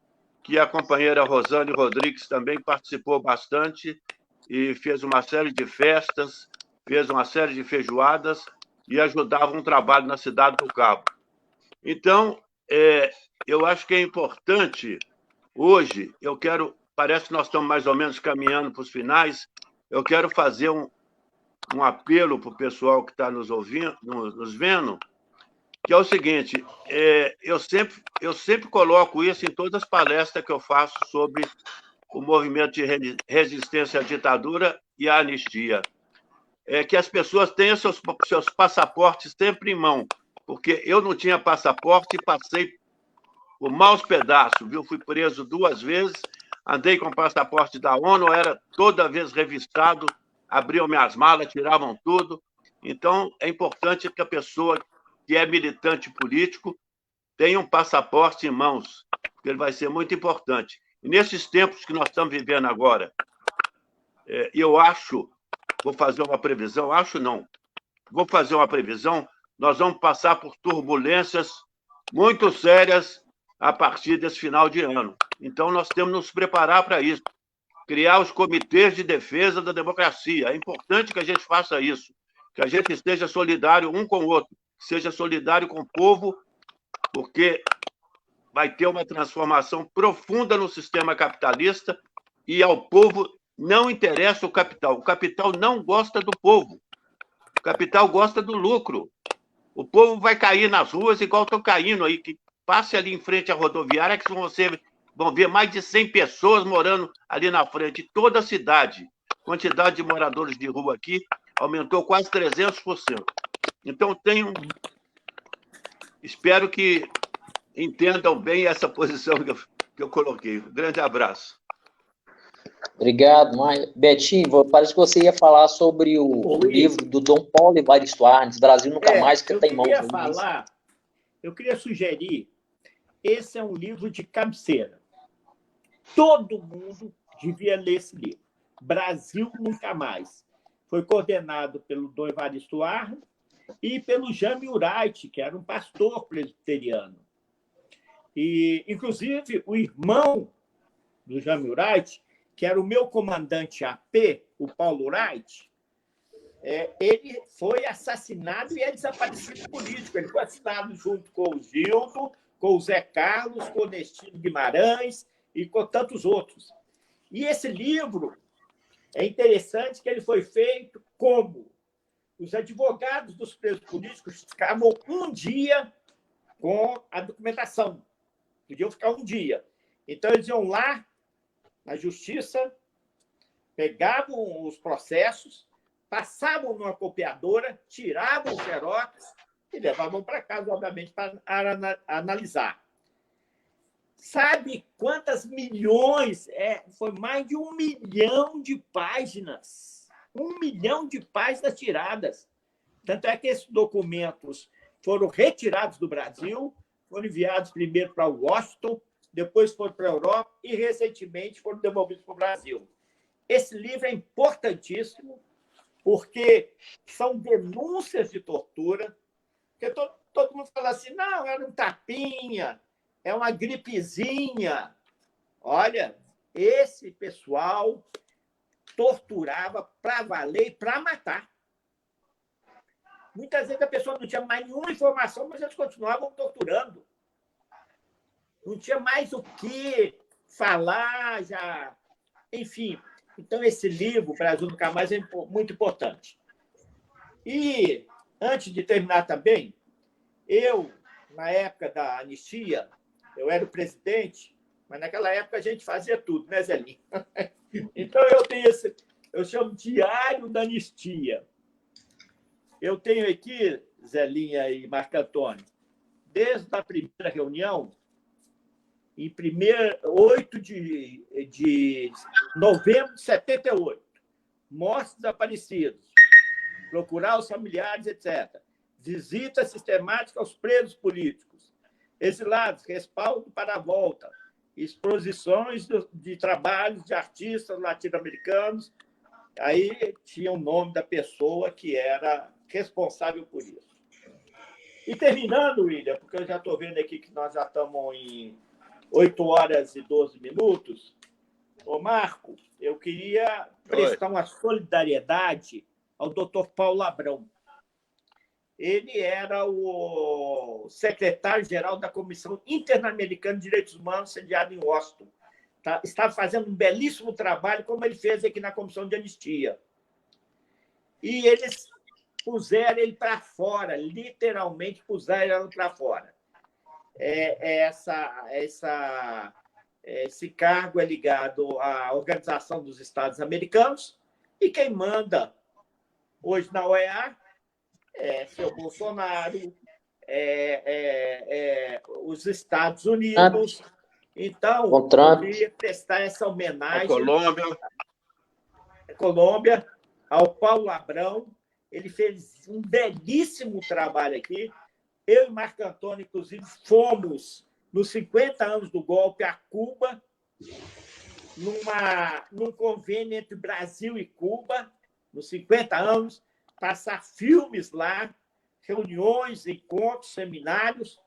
S4: que a companheira Rosane Rodrigues também participou bastante e fez uma série de festas, fez uma série de feijoadas e ajudava um trabalho na cidade do Cabo. Então, eu acho que é importante, hoje, parece que nós estamos mais ou menos caminhando para os finais, eu quero fazer um apelo para o pessoal que está nos ouvindo, nos vendo, que é o seguinte, eu sempre coloco isso em todas as palestras que eu faço sobre o movimento de resistência à ditadura e à anistia. Que as pessoas tenham seus passaportes sempre em mão, porque eu não tinha passaporte e passei por maus pedaços, viu? Fui preso 2 vezes, andei com o passaporte da ONU, era toda vez revistado, abriam minhas malas, tiravam tudo. Então, é importante que a pessoa que é militante político tenha um passaporte em mãos, porque ele vai ser muito importante. E nesses tempos que nós estamos vivendo agora, eu acho, vou fazer uma previsão, nós vamos passar por turbulências muito sérias a partir desse final de ano. Então, nós temos que nos preparar para isso, criar os comitês de defesa da democracia. É importante que a gente faça isso, que a gente esteja solidário um com o outro, seja solidário com o povo, porque vai ter uma transformação profunda no sistema capitalista e ao povo não interessa o capital. O capital não gosta do povo. O capital gosta do lucro. O povo vai cair nas ruas igual estão caindo aí, que passe ali em frente à rodoviária, que vão ver mais de 100 pessoas morando ali na frente, toda a cidade. A quantidade de moradores de rua aqui aumentou quase 300%. Então, espero que entendam bem essa posição que eu coloquei. Um grande abraço.
S1: Obrigado, Betinho, parece que você ia falar sobre o livro do Dom Paulo Evaristo Arnes, Brasil Nunca Mais, que está em mãos.
S2: Eu queria sugerir, esse é um livro de cabeceira. Todo mundo devia ler esse livro. Brasil Nunca Mais. Foi coordenado pelo Dom Evaristo Arnes e pelo Jânio Wright, que era um pastor presbiteriano. E, inclusive, o irmão do Jânio Wright, que era o meu comandante AP, o Paulo Wright, ele foi assassinado e é desaparecido político. Ele foi assassinado junto com o Gildo, com o Zé Carlos, com o Nestino Guimarães e com tantos outros. E esse livro é interessante que ele foi feito como os advogados dos presos políticos ficavam um dia com a documentação. Podiam ficar um dia. Então, eles iam lá na justiça, pegavam os processos, passavam numa copiadora, tiravam o xerox e levavam para casa, obviamente, para analisar. Sabe quantas milhões? Foi mais de 1 milhão de páginas. 1 milhão de páginas tiradas. Tanto é que esses documentos foram retirados do Brasil, foram enviados primeiro para Washington, depois foram para a Europa e, recentemente, foram devolvidos para o Brasil. Esse livro é importantíssimo porque são denúncias de tortura, porque todo mundo fala assim, não, era um tapinha, é uma gripezinha. Olha, esse pessoal torturava para valer e para matar. Muitas vezes a pessoa não tinha mais nenhuma informação, mas eles continuavam torturando. Não tinha mais o que falar, já. Enfim, então esse livro, Brasil Nunca Mais, é muito importante. E, antes de terminar também, eu, na época da anistia, eu era o presidente, mas naquela época a gente fazia tudo, né, Zelinho? Então eu tenho eu chamo Diário da Anistia. Eu tenho aqui, Zelinha e Marco Antônio, desde a primeira reunião, em 8 de novembro de 78, mortos desaparecidos, procurar os familiares, etc. Visita sistemática aos presos políticos, exilados, respaldo para a volta, exposições de trabalhos de artistas latino-americanos. Aí tinha o nome da pessoa que era responsável por isso. E terminando, William, porque eu já estou vendo aqui que nós já estamos em 8 horas e 12 minutos. Ô, Marco, eu queria prestar uma solidariedade ao doutor Paulo Abrão. ele era o secretário-geral da Comissão Interamericana de Direitos Humanos, sediado em Washington. Estava fazendo um belíssimo trabalho, como ele fez aqui na Comissão de Anistia. E eles puseram ele para fora, literalmente puseram ele para fora. Esse cargo é ligado à Organização dos Estados Americanos, e quem manda hoje na OEA é seu Bolsonaro, os Estados Unidos. Então, eu queria prestar essa homenagem à Colômbia, ao Paulo Abrão. Ele fez um belíssimo trabalho aqui. Eu e Marco Antônio, inclusive, fomos, nos 50 anos do golpe, a Cuba, num convênio entre Brasil e Cuba, nos 50 anos, passar filmes lá, reuniões, encontros, seminários.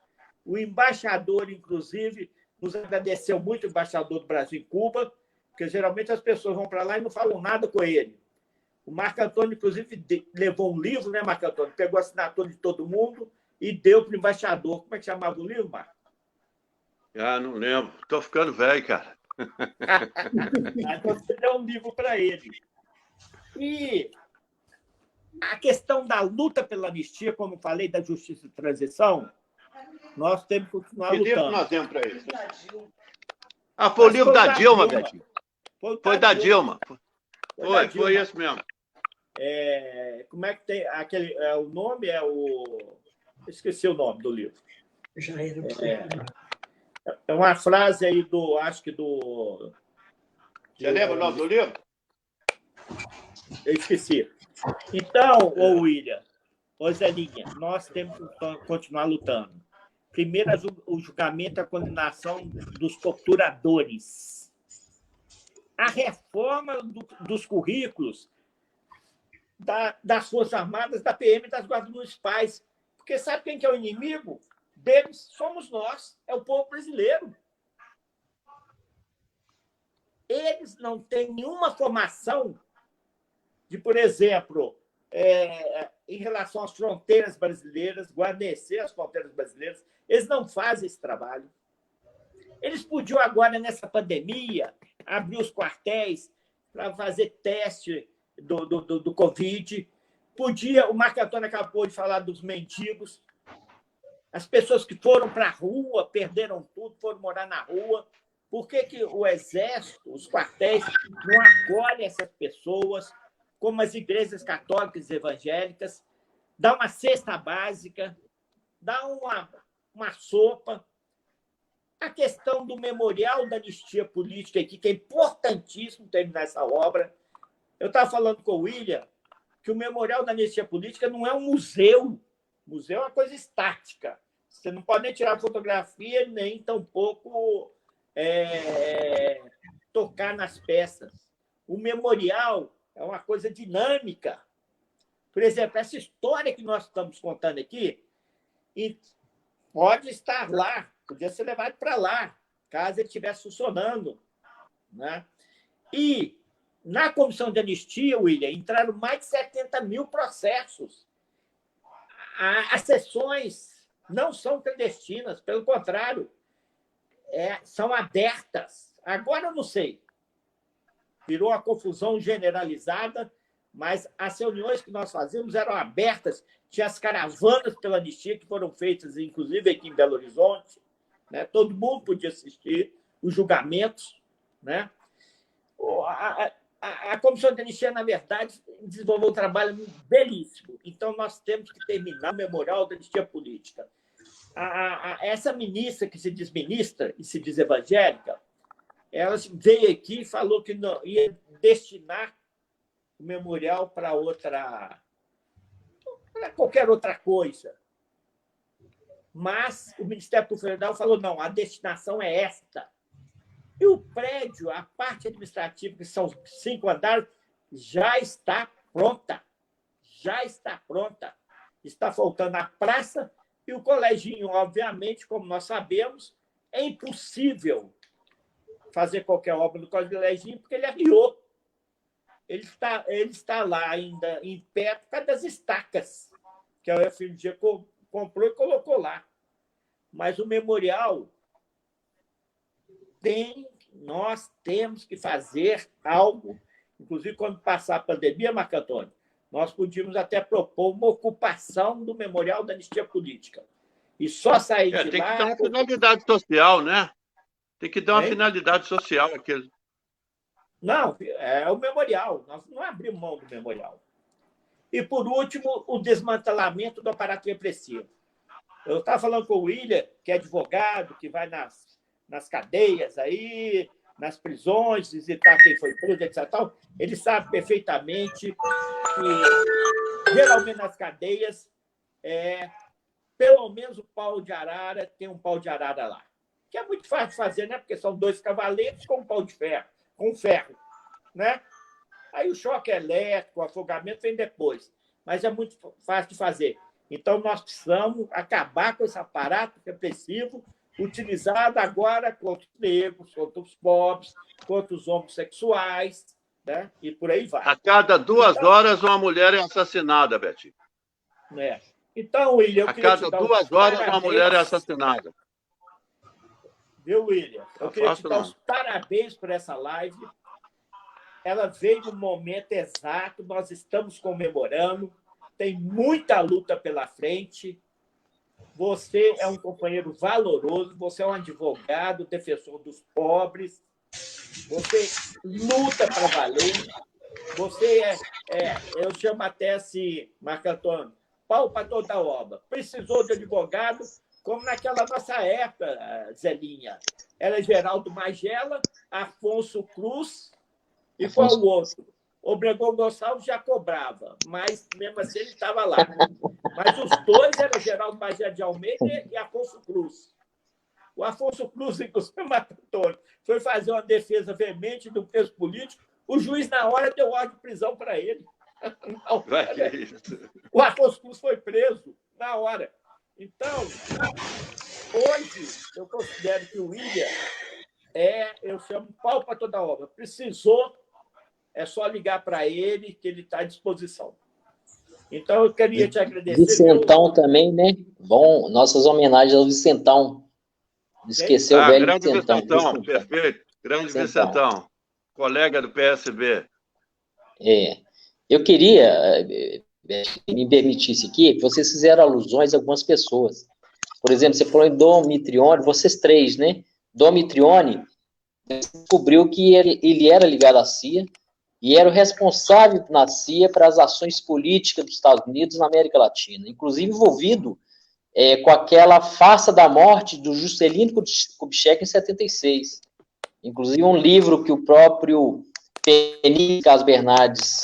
S2: O embaixador, inclusive, nos agradeceu muito, o embaixador do Brasil em Cuba, porque geralmente as pessoas vão para lá e não falam nada com ele. O Marco Antônio, inclusive, levou um livro, né, Marco Antônio? Pegou a assinatura de todo mundo e deu para o embaixador. Como é que chamava o livro, Marco?
S4: Não lembro. Estou ficando velho, cara.
S2: Então, você deu um livro para ele. E a questão da luta pela anistia, como falei, da justiça de transição, nós temos que continuar lutando. Que livro
S4: nós temos para isso? Foi o livro da Dilma, Betinho. Foi da Dilma. Foi esse mesmo.
S2: Como é que tem aquele? O nome é o... Esqueci o nome do livro. É uma frase aí do... Acho que do...
S4: Você lembra o nome do livro?
S2: Eu esqueci. Então, William, Zelinha, nós temos que continuar lutando. Primeiro, o julgamento e a condenação dos torturadores. A reforma dos currículos das Forças Armadas, da PM e das Guardas Municipais. Porque sabe quem que é o inimigo deles? Somos nós, é o povo brasileiro. Eles não têm nenhuma formação de, por exemplo, em relação às fronteiras brasileiras, guarnecer as fronteiras brasileiras. Eles não fazem esse trabalho. Eles podiam agora, nessa pandemia, abrir os quartéis para fazer teste do Covid. O Marco Antônio acabou de falar dos mendigos. As pessoas que foram para a rua, perderam tudo, foram morar na rua. Por que o Exército, os quartéis, não acolhem essas pessoas, como as igrejas católicas e evangélicas? Dá uma cesta básica, dá uma sopa. A questão do memorial da anistia política aqui, que é importantíssimo terminar essa obra. Eu estava falando com o William que o memorial da anistia política não é um museu. Museu é uma coisa estática. Você não pode nem tirar fotografia, nem tampouco tocar nas peças. O memorial é uma coisa dinâmica. Por exemplo, essa história que nós estamos contando aqui pode estar lá, podia ser levado para lá, caso ele estivesse funcionando, né? E na comissão de anistia, William, entraram mais de 70 mil processos. As sessões não são clandestinas, pelo contrário, são abertas. Agora eu não sei. Virou uma confusão generalizada, mas as reuniões que nós fazíamos eram abertas. Tinha as caravanas pela anistia, que foram feitas, inclusive, aqui em Belo Horizonte. Né? Todo mundo podia assistir os julgamentos. Né? A Comissão de Anistia, na verdade, desenvolveu um trabalho belíssimo. Então, nós temos que terminar o memorial da anistia política. Essa ministra, que se diz ministra e se diz evangélica, ela veio aqui e falou que não ia destinar o memorial para qualquer outra coisa. Mas o Ministério Público Federal falou, não, a destinação é esta. E o prédio, a parte administrativa, que são 5 andares, já está pronta. Já está pronta. Está faltando a praça e o coleginho, obviamente, como nós sabemos, é impossível fazer qualquer obra no coleginho, porque ele arriou. Ele está lá ainda em pé por causa das estacas. que a UFMG comprou e colocou lá. Mas o memorial nós temos que fazer algo, inclusive quando passar a pandemia, Marco Antônio, nós podíamos até propor uma ocupação do memorial da anistia política. E só sair de
S4: tem
S2: lá...
S4: que dar uma finalidade social, né? Tem que dar uma finalidade social. Aquele...
S2: Não, é o memorial. Nós não abrimos mão do memorial. E, por último, o desmantelamento do aparato repressivo. Eu estava falando com o William, que é advogado, que vai nas cadeias aí, nas prisões, visitar quem foi preso, etc. Ele sabe perfeitamente que, geralmente, nas cadeias, pelo menos o pau de arara tem um pau de arara lá. Que é muito fácil de fazer, né? Porque são 2 cavaleiros com um pau de ferro, com ferro, né? Aí o choque elétrico, o afogamento vem depois. Mas é muito fácil de fazer. Então, nós precisamos acabar com esse aparato repressivo utilizado agora contra os negros, contra os pobres, contra os homossexuais, né? E por aí vai.
S4: A cada 2 horas, uma mulher é assassinada, Betinho.
S2: Né? Então, William,
S4: a cada 2 horas, uma mulher é assassinada.
S2: Viu, William? Eu queria te dar os parabéns por essa live. Ela veio no momento exato, nós estamos comemorando, tem muita luta pela frente. Você é um companheiro valoroso, você é um advogado, defensor dos pobres, você luta para valer, você eu chamo até assim, Marco Antônio, pau para toda obra. Precisou de advogado, como naquela nossa época, Zelinha. Era Geraldo Magela, Afonso Cruz e qual o outro? Obregón Gonçalves já cobrava, mas mesmo assim ele estava lá. Mas os dois eram Geraldo Magela de Almeida e Afonso Cruz. O Afonso Cruz, inclusive, Marco Antônio, foi fazer uma defesa veemente do preso político. O juiz, na hora, deu ordem de prisão para ele. O Afonso Cruz foi preso na hora. Então, hoje, eu considero que o William eu chamo pau para toda obra. Precisou, é só ligar para ele, que ele está à disposição. Então, eu queria te agradecer.
S1: Vicentão também, né? Bom, nossas homenagens ao Vicentão. Esqueceu o velho
S4: grande
S1: Vicentão.
S4: Perfeito. Grande Vicentão. Colega do PSB.
S1: Eu queria, me permitisse aqui, que vocês fizeram alusões a algumas pessoas. Por exemplo, você falou em Dom Mitrione, vocês 3, né? Dom Mitrione descobriu que ele era ligado à CIA e era o responsável na CIA para as ações políticas dos Estados Unidos na América Latina, inclusive envolvido com aquela farsa da morte do Juscelino Kubitschek em 76. Inclusive um livro que o próprio Penin Carlos Bernardes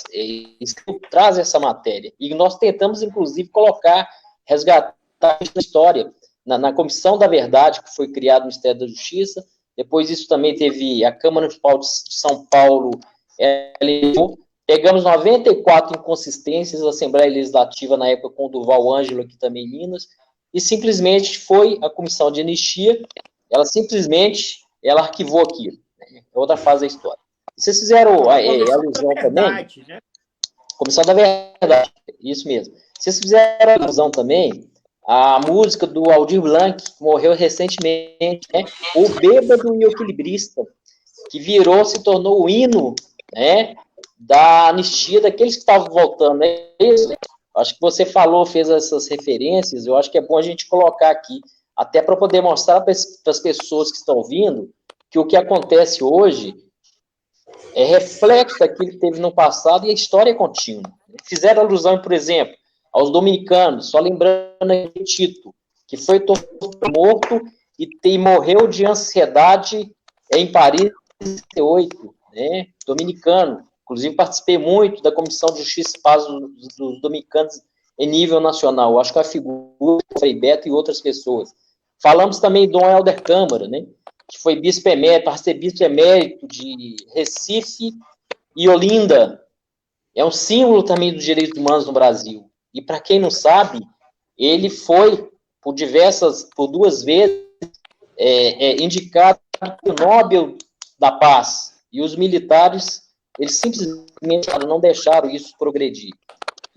S1: traz essa matéria. E nós tentamos, inclusive, resgatar a história na Comissão da Verdade, que foi criada no Ministério da Justiça. Depois isso também teve a Câmara Municipal de São Paulo, pegamos 94 inconsistências da Assembleia Legislativa, na época com o Durval Ângelo, aqui também em Minas, e simplesmente foi a Comissão de Anistia, ela arquivou aquilo. É outra fase da história. Vocês fizeram alusão também...
S2: Né?
S1: Comissão da Verdade, isso mesmo. Vocês fizeram alusão também à música do Aldir Blanc, que morreu recentemente, né? O Bêbado e o Equilibrista, que se tornou o hino, né, da anistia daqueles que estavam voltando. Né? Acho que você fez essas referências, eu acho que é bom a gente colocar aqui, até para poder mostrar para as pessoas que estão ouvindo que o que acontece hoje é reflexo daquilo que teve no passado e a história é contínua. Fizeram alusão, por exemplo, aos dominicanos, só lembrando aqui Tito, que foi morto e morreu de ansiedade em Paris em 1938, né? Dominicano. Inclusive, participei muito da Comissão de Justiça e Paz dos dominicanos em nível nacional. Acho que a figura do Frei Beto e outras pessoas. Falamos também do Dom Helder Câmara, né? Que foi bispo emérito, arcebispo emérito de Recife e Olinda. É um símbolo também dos direitos humanos no Brasil. E, para quem não sabe, ele foi, por 2 vezes, indicado o Nobel da Paz. E os militares, eles simplesmente não deixaram isso progredir.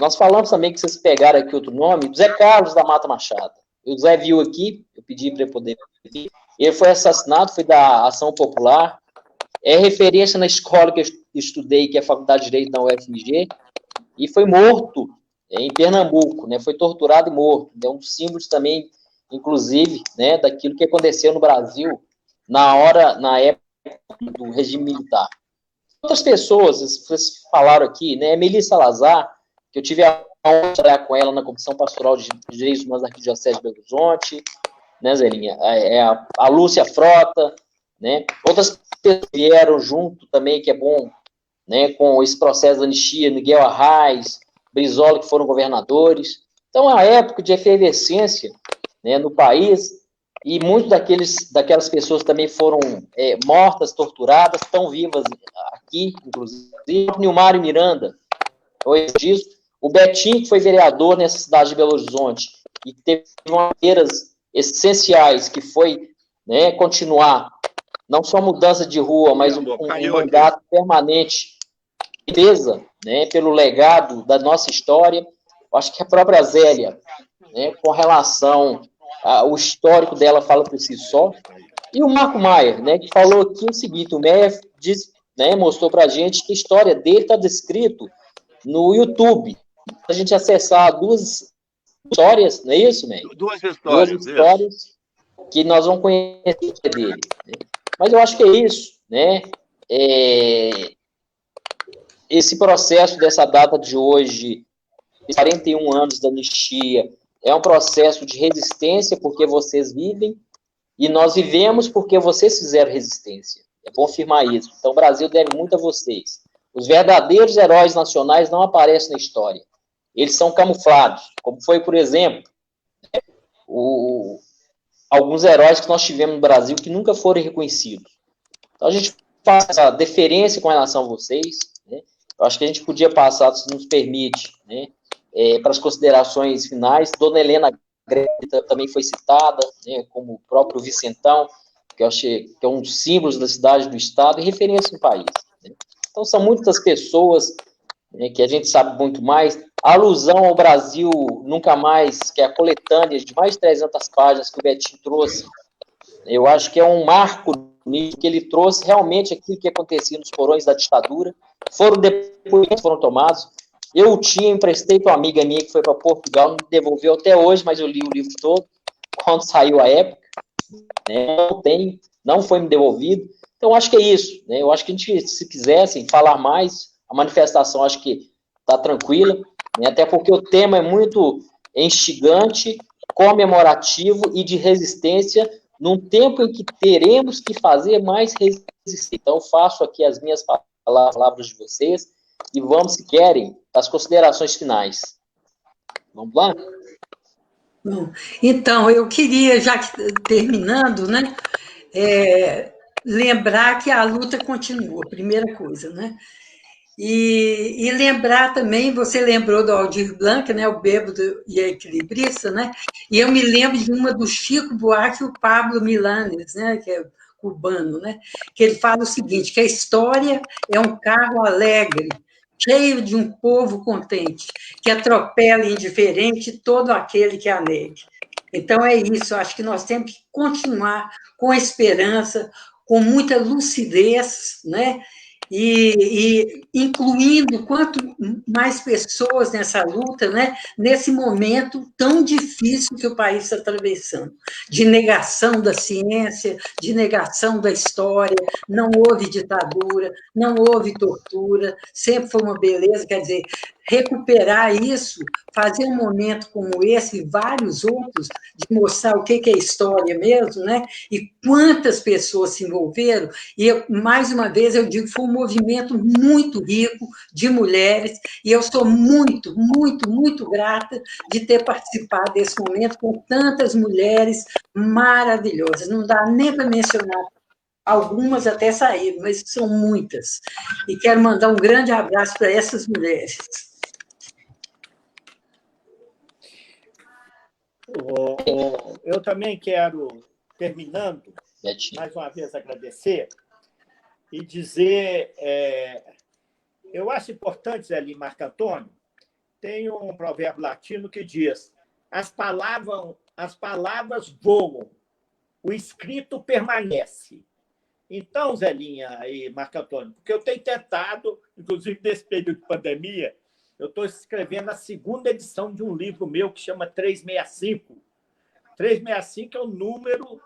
S1: nós falamos também que vocês pegaram aqui outro nome, Zé Carlos da Mata Machado. O Zé viu aqui, eu pedi para ele poder ver. Ele foi assassinado, foi da Ação Popular, é referência na escola que eu estudei, que é a Faculdade de Direito da UFMG, e foi morto em Pernambuco, né? Foi torturado e morto. É um símbolo também, inclusive, né, daquilo que aconteceu no Brasil na época do regime militar. Outras pessoas, vocês falaram aqui, né? Melissa Salazar, que eu tive a honra de trabalhar com ela na Comissão Pastoral de Direitos Humanos da Arquidiocese de Belo Horizonte, né, Zelinha? A Lúcia Frota, né? Outras pessoas vieram junto também, que é bom, né, com esse processo da anistia, Miguel Arraes, Brizola, que foram governadores. Então, é uma época de efervescência, né, no país, e muitas daquelas pessoas também foram mortas, torturadas, estão vivas aqui, inclusive. O Nilmário Miranda, hoje disso. O Betinho, que foi vereador nessa cidade de Belo Horizonte, e que teve maneiras essenciais, que foi, né, continuar, não só mudança de rua, mas um mandato permanente, defesa, né, pelo legado da nossa história. Eu acho que a própria Zélia, né, com relação ao histórico dela, fala por si só. E o Marco Maier, né, que falou aqui o seguinte, o Maier mostrou para a gente que a história dele está descrito no YouTube. A gente acessar duas histórias, não é isso, Maier?
S4: Duas histórias
S1: que nós vamos conhecer dele. Né? Mas eu acho que é isso, né? Esse processo dessa data de hoje, 41 anos da anistia, é um processo de resistência, porque vocês vivem, e nós vivemos porque vocês fizeram resistência. É bom afirmar isso. Então, o Brasil deve muito a vocês. Os verdadeiros heróis nacionais não aparecem na história. Eles são camuflados, como foi, por exemplo, alguns heróis que nós tivemos no Brasil que nunca foram reconhecidos. Então, a gente faz essa deferência com relação a vocês, né? Eu acho que a gente podia passar, se nos permite, né, para as considerações finais. Dona Helena Greta também foi citada, né, como o próprio Vicentão, que eu achei que é um dos símbolos da cidade, do estado, e referência no país. Né? Então, são muitas pessoas, né, que a gente sabe muito mais. A alusão ao Brasil Nunca Mais, que é a coletânea de mais de 300 páginas que o Betinho trouxe, eu acho que é um marco nisso, que ele trouxe realmente aquilo que acontecia nos porões da ditadura. Depoimentos foram tomados. Eu emprestei para uma amiga minha que foi para Portugal, não me devolveu até hoje, mas eu li o livro todo, quando saiu a época, né? Não foi me devolvido. Então, acho que é isso, né? Eu acho que a gente, se quisessem falar mais, a manifestação acho que está tranquila, né? Até porque o tema é muito instigante, comemorativo e de resistência, num tempo em que teremos que fazer mais resistência. Então, faço aqui as minhas palavras de vocês e vamos, se querem, as considerações finais. Vamos lá?
S3: Bom, então, eu queria, já que terminando, né, lembrar que a luta continua, primeira coisa, né? E lembrar também, você lembrou do Aldir Blanc, né, o Bêbado e a Equilibrista, né? E eu me lembro de uma do Chico Buarque e o Pablo Milanés, né, que é cubano, né? Que ele fala o seguinte, que a história é um carro alegre, cheio de um povo contente, que atropela indiferente todo aquele que alegre. Então, é isso, acho que nós temos que continuar com esperança, com muita lucidez, né? E incluindo quanto mais pessoas nessa luta, né? Nesse momento tão difícil que o país está atravessando, de negação da ciência, de negação da história, não houve ditadura, não houve tortura, sempre foi uma beleza, quer dizer, recuperar isso, fazer um momento como esse e vários outros, de mostrar o que é história mesmo, né? E quantas pessoas se envolveram, e mais uma vez eu digo, foi um movimento muito rico de mulheres, e eu sou muito, muito, muito grata de ter participado desse momento com tantas mulheres maravilhosas. Não dá nem para mencionar, algumas até saíram, mas são muitas. E quero mandar um grande abraço para essas mulheres.
S2: Eu também quero, terminando, mais uma vez agradecer e dizer, eu acho importante, Zé Lima, Marco Antônio, tem um provérbio latino que diz: as palavras voam, o escrito permanece. Então, Zelinha e Marco Antônio, porque eu tenho tentado, inclusive nesse período de pandemia, eu estou escrevendo a segunda edição de um livro meu que chama 365. 365 é o número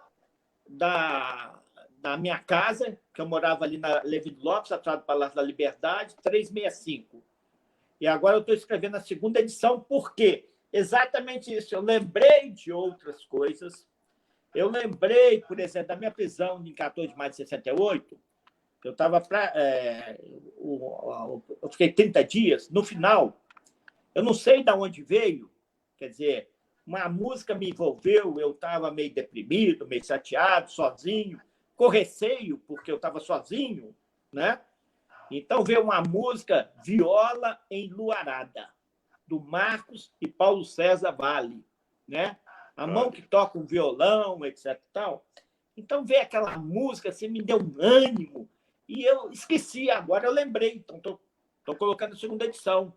S2: da minha casa, que eu morava ali na Levi Lopes, atrás do Palácio da Liberdade, 365. E agora eu estou escrevendo a segunda edição, por quê? Exatamente isso. Eu lembrei de outras coisas. Eu lembrei, por exemplo, da minha prisão em 14 de maio de 68. Eu estava eu fiquei 30 dias. No final, eu não sei de onde veio, quer dizer, uma música me envolveu, eu estava meio deprimido, meio chateado, sozinho, com receio, porque eu estava sozinho, né? Então veio uma música, Viola Enluarada, do Marcos e Paulo César Vale, né? A mão que toca um violão, etc. Tal. Então veio aquela música, assim, me deu um ânimo, e eu esqueci, agora eu lembrei, então estou colocando a segunda edição.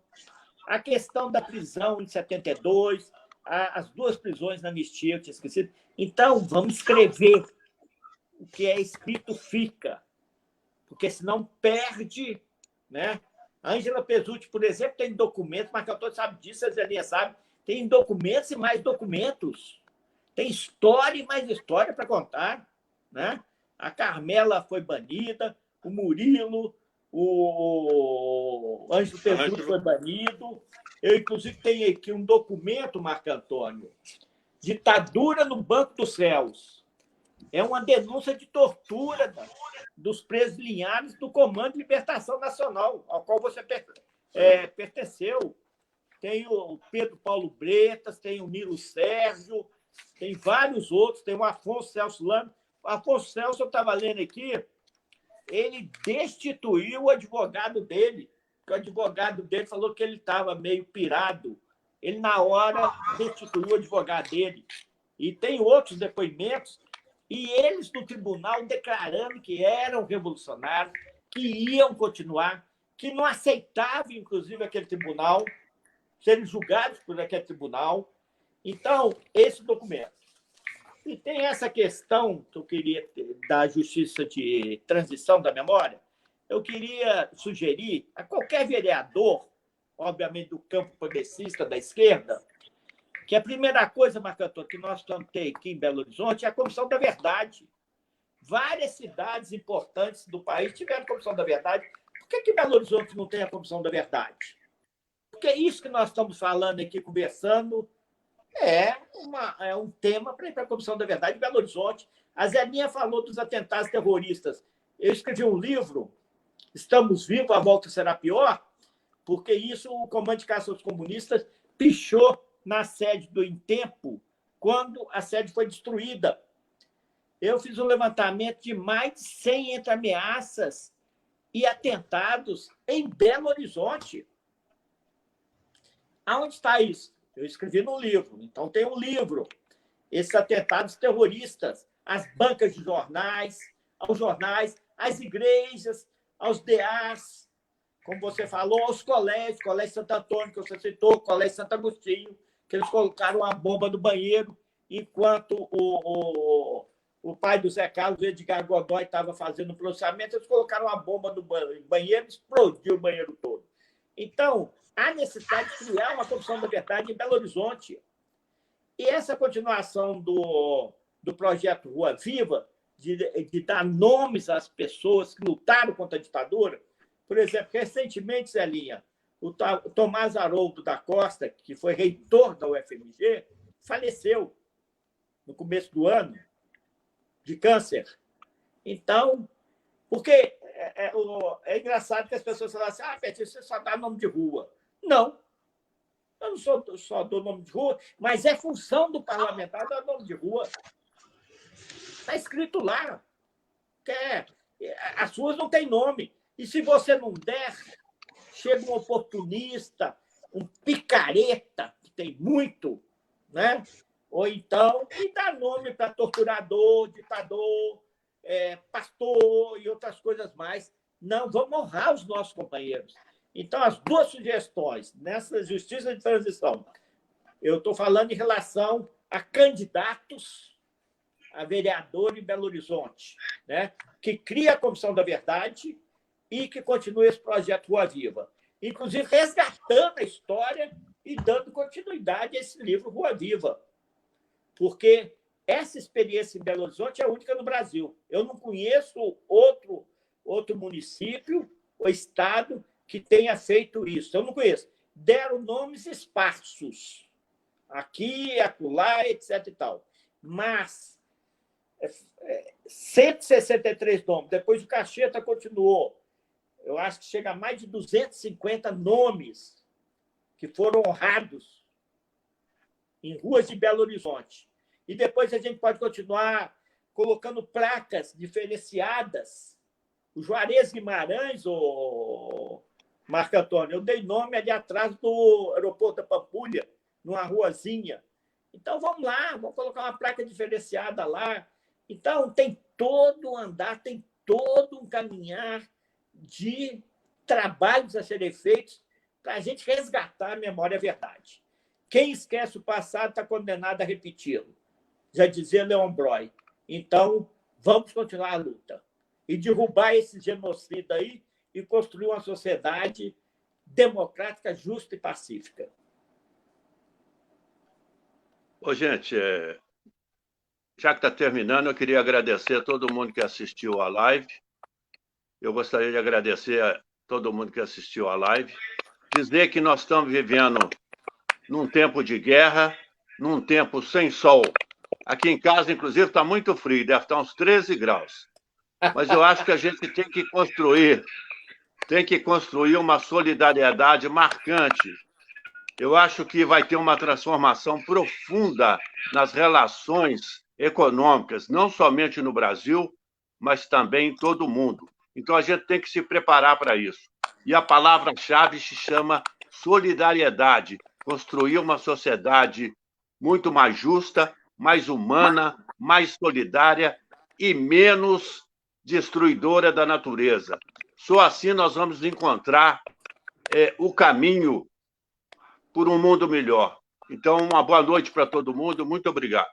S2: A questão da prisão em 72, as duas prisões na anistia, eu tinha esquecido. Então, vamos escrever. O que é escrito fica, porque senão perde, né? A Ângela Pesutti, por exemplo, tem documentos, Marco Antônio sabe disso, a Zelinha sabe, tem documentos e mais documentos. Tem história e mais história para contar, né? A Carmela foi banida, o Murilo, o Ângelo Pesutti foi banido. Eu, inclusive, tenho aqui um documento, Marco Antônio, Ditadura no Banco dos Réus. É uma denúncia de tortura dos presos Linhares do Comando de Libertação Nacional, ao qual você pertenceu. Tem o Pedro Paulo Bretas, tem o Nilo Sérgio, tem vários outros, tem o Afonso Celso Lame. O Afonso Celso, eu estava lendo aqui, ele destituiu o advogado dele, porque o advogado dele falou que ele estava meio pirado. Ele, na hora, destituiu o advogado dele. E tem outros depoimentos, e eles no tribunal declarando que eram revolucionários, que iam continuar, que não aceitavam, inclusive, aquele tribunal, serem julgados por aquele tribunal. Então, esse documento. E tem essa questão que eu queria da justiça de transição da memória. Eu queria sugerir a qualquer vereador, obviamente do campo progressista da esquerda, que a primeira coisa, Marco Antônio, que nós vamos ter aqui em Belo Horizonte é a Comissão da Verdade. Várias cidades importantes do país tiveram a Comissão da Verdade. Por que Belo Horizonte não tem a Comissão da Verdade? Porque isso que nós estamos falando aqui, conversando, é um tema para ir para a Comissão da Verdade em Belo Horizonte. A Zelinha falou dos atentados terroristas. Eu escrevi um livro, Estamos Vivos, a Volta Será Pior, porque isso o Comando de Caça aos Comunistas pichou na sede do Intempo, quando a sede foi destruída. Eu fiz um levantamento de mais de 100 entre ameaças e atentados em Belo Horizonte. Aonde está isso? Eu escrevi no livro. Então, tem um livro. Esses atentados terroristas, as bancas de jornais, aos jornais, às igrejas, aos DAs, como você falou, aos colégios, Colégio Santo Antônio, que você citou, Colégio Santo Agostinho, que eles colocaram uma bomba no banheiro, enquanto o pai do Zé Carlos, Edgar Godoy, estava fazendo o processamento, eles colocaram uma bomba no banheiro e explodiu o banheiro todo. Então, há necessidade de criar uma Comissão da Verdade em Belo Horizonte. E essa continuação do projeto Rua Viva, de dar nomes às pessoas que lutaram contra a ditadura. Por exemplo, recentemente, Zelinha, o Tomás Haroldo da Costa, que foi reitor da UFMG, faleceu no começo do ano de câncer. Então, porque é engraçado que as pessoas falam assim, Betinho, você só dá nome de rua. Não, eu não só dou nome de rua, mas é função do parlamentar dar nome de rua. Está escrito lá. As ruas não têm nome. E se você não der, chega um oportunista, um picareta, que tem muito, né? Ou então, e dá nome para torturador, ditador, pastor e outras coisas mais. Não, vamos honrar os nossos companheiros. Então, as duas sugestões nessa justiça de transição, eu estou falando em relação a candidatos a vereador em Belo Horizonte, né? Que cria a Comissão da Verdade e que continue esse projeto Rua Viva. Inclusive, resgatando a história e dando continuidade a esse livro Rua Viva. Porque essa experiência em Belo Horizonte é única no Brasil. Eu não conheço outro município ou estado que tenha feito isso. Eu não conheço. Deram nomes esparsos. Aqui, acolá, etc. e tal. Mas 163 nomes. Depois o Cacheta continuou. Eu acho que chega a mais de 250 nomes que foram honrados em ruas de Belo Horizonte. E depois a gente pode continuar colocando placas diferenciadas. O Juarez Guimarães, o Marco Antônio, eu dei nome ali atrás do aeroporto da Pampulha, numa ruazinha. Então, vamos lá, vamos colocar uma placa diferenciada lá. Então, tem todo um andar, tem todo um caminhar de trabalhos a serem feitos para a gente resgatar a memória e a verdade. Quem esquece o passado está condenado a repeti-lo, já dizia Leon Broy. Então, vamos continuar a luta e derrubar esse genocida aí e construir uma sociedade democrática, justa e pacífica.
S4: Ô, gente, já que está terminando, eu queria agradecer a todo mundo que assistiu à live. Eu gostaria de agradecer a todo mundo que assistiu à live. Dizer que nós estamos vivendo num tempo de guerra, num tempo sem sol. Aqui em casa, inclusive, está muito frio, deve estar uns 13 graus. Mas eu acho que a gente tem que construir uma solidariedade marcante. Eu acho que vai ter uma transformação profunda nas relações econômicas, não somente no Brasil, mas também em todo o mundo. Então, a gente tem que se preparar para isso. E a palavra-chave se chama solidariedade. Construir uma sociedade muito mais justa, mais humana, mais solidária e menos destruidora da natureza. Só assim nós vamos encontrar o caminho por um mundo melhor. Então, uma boa noite para todo mundo. Muito obrigado.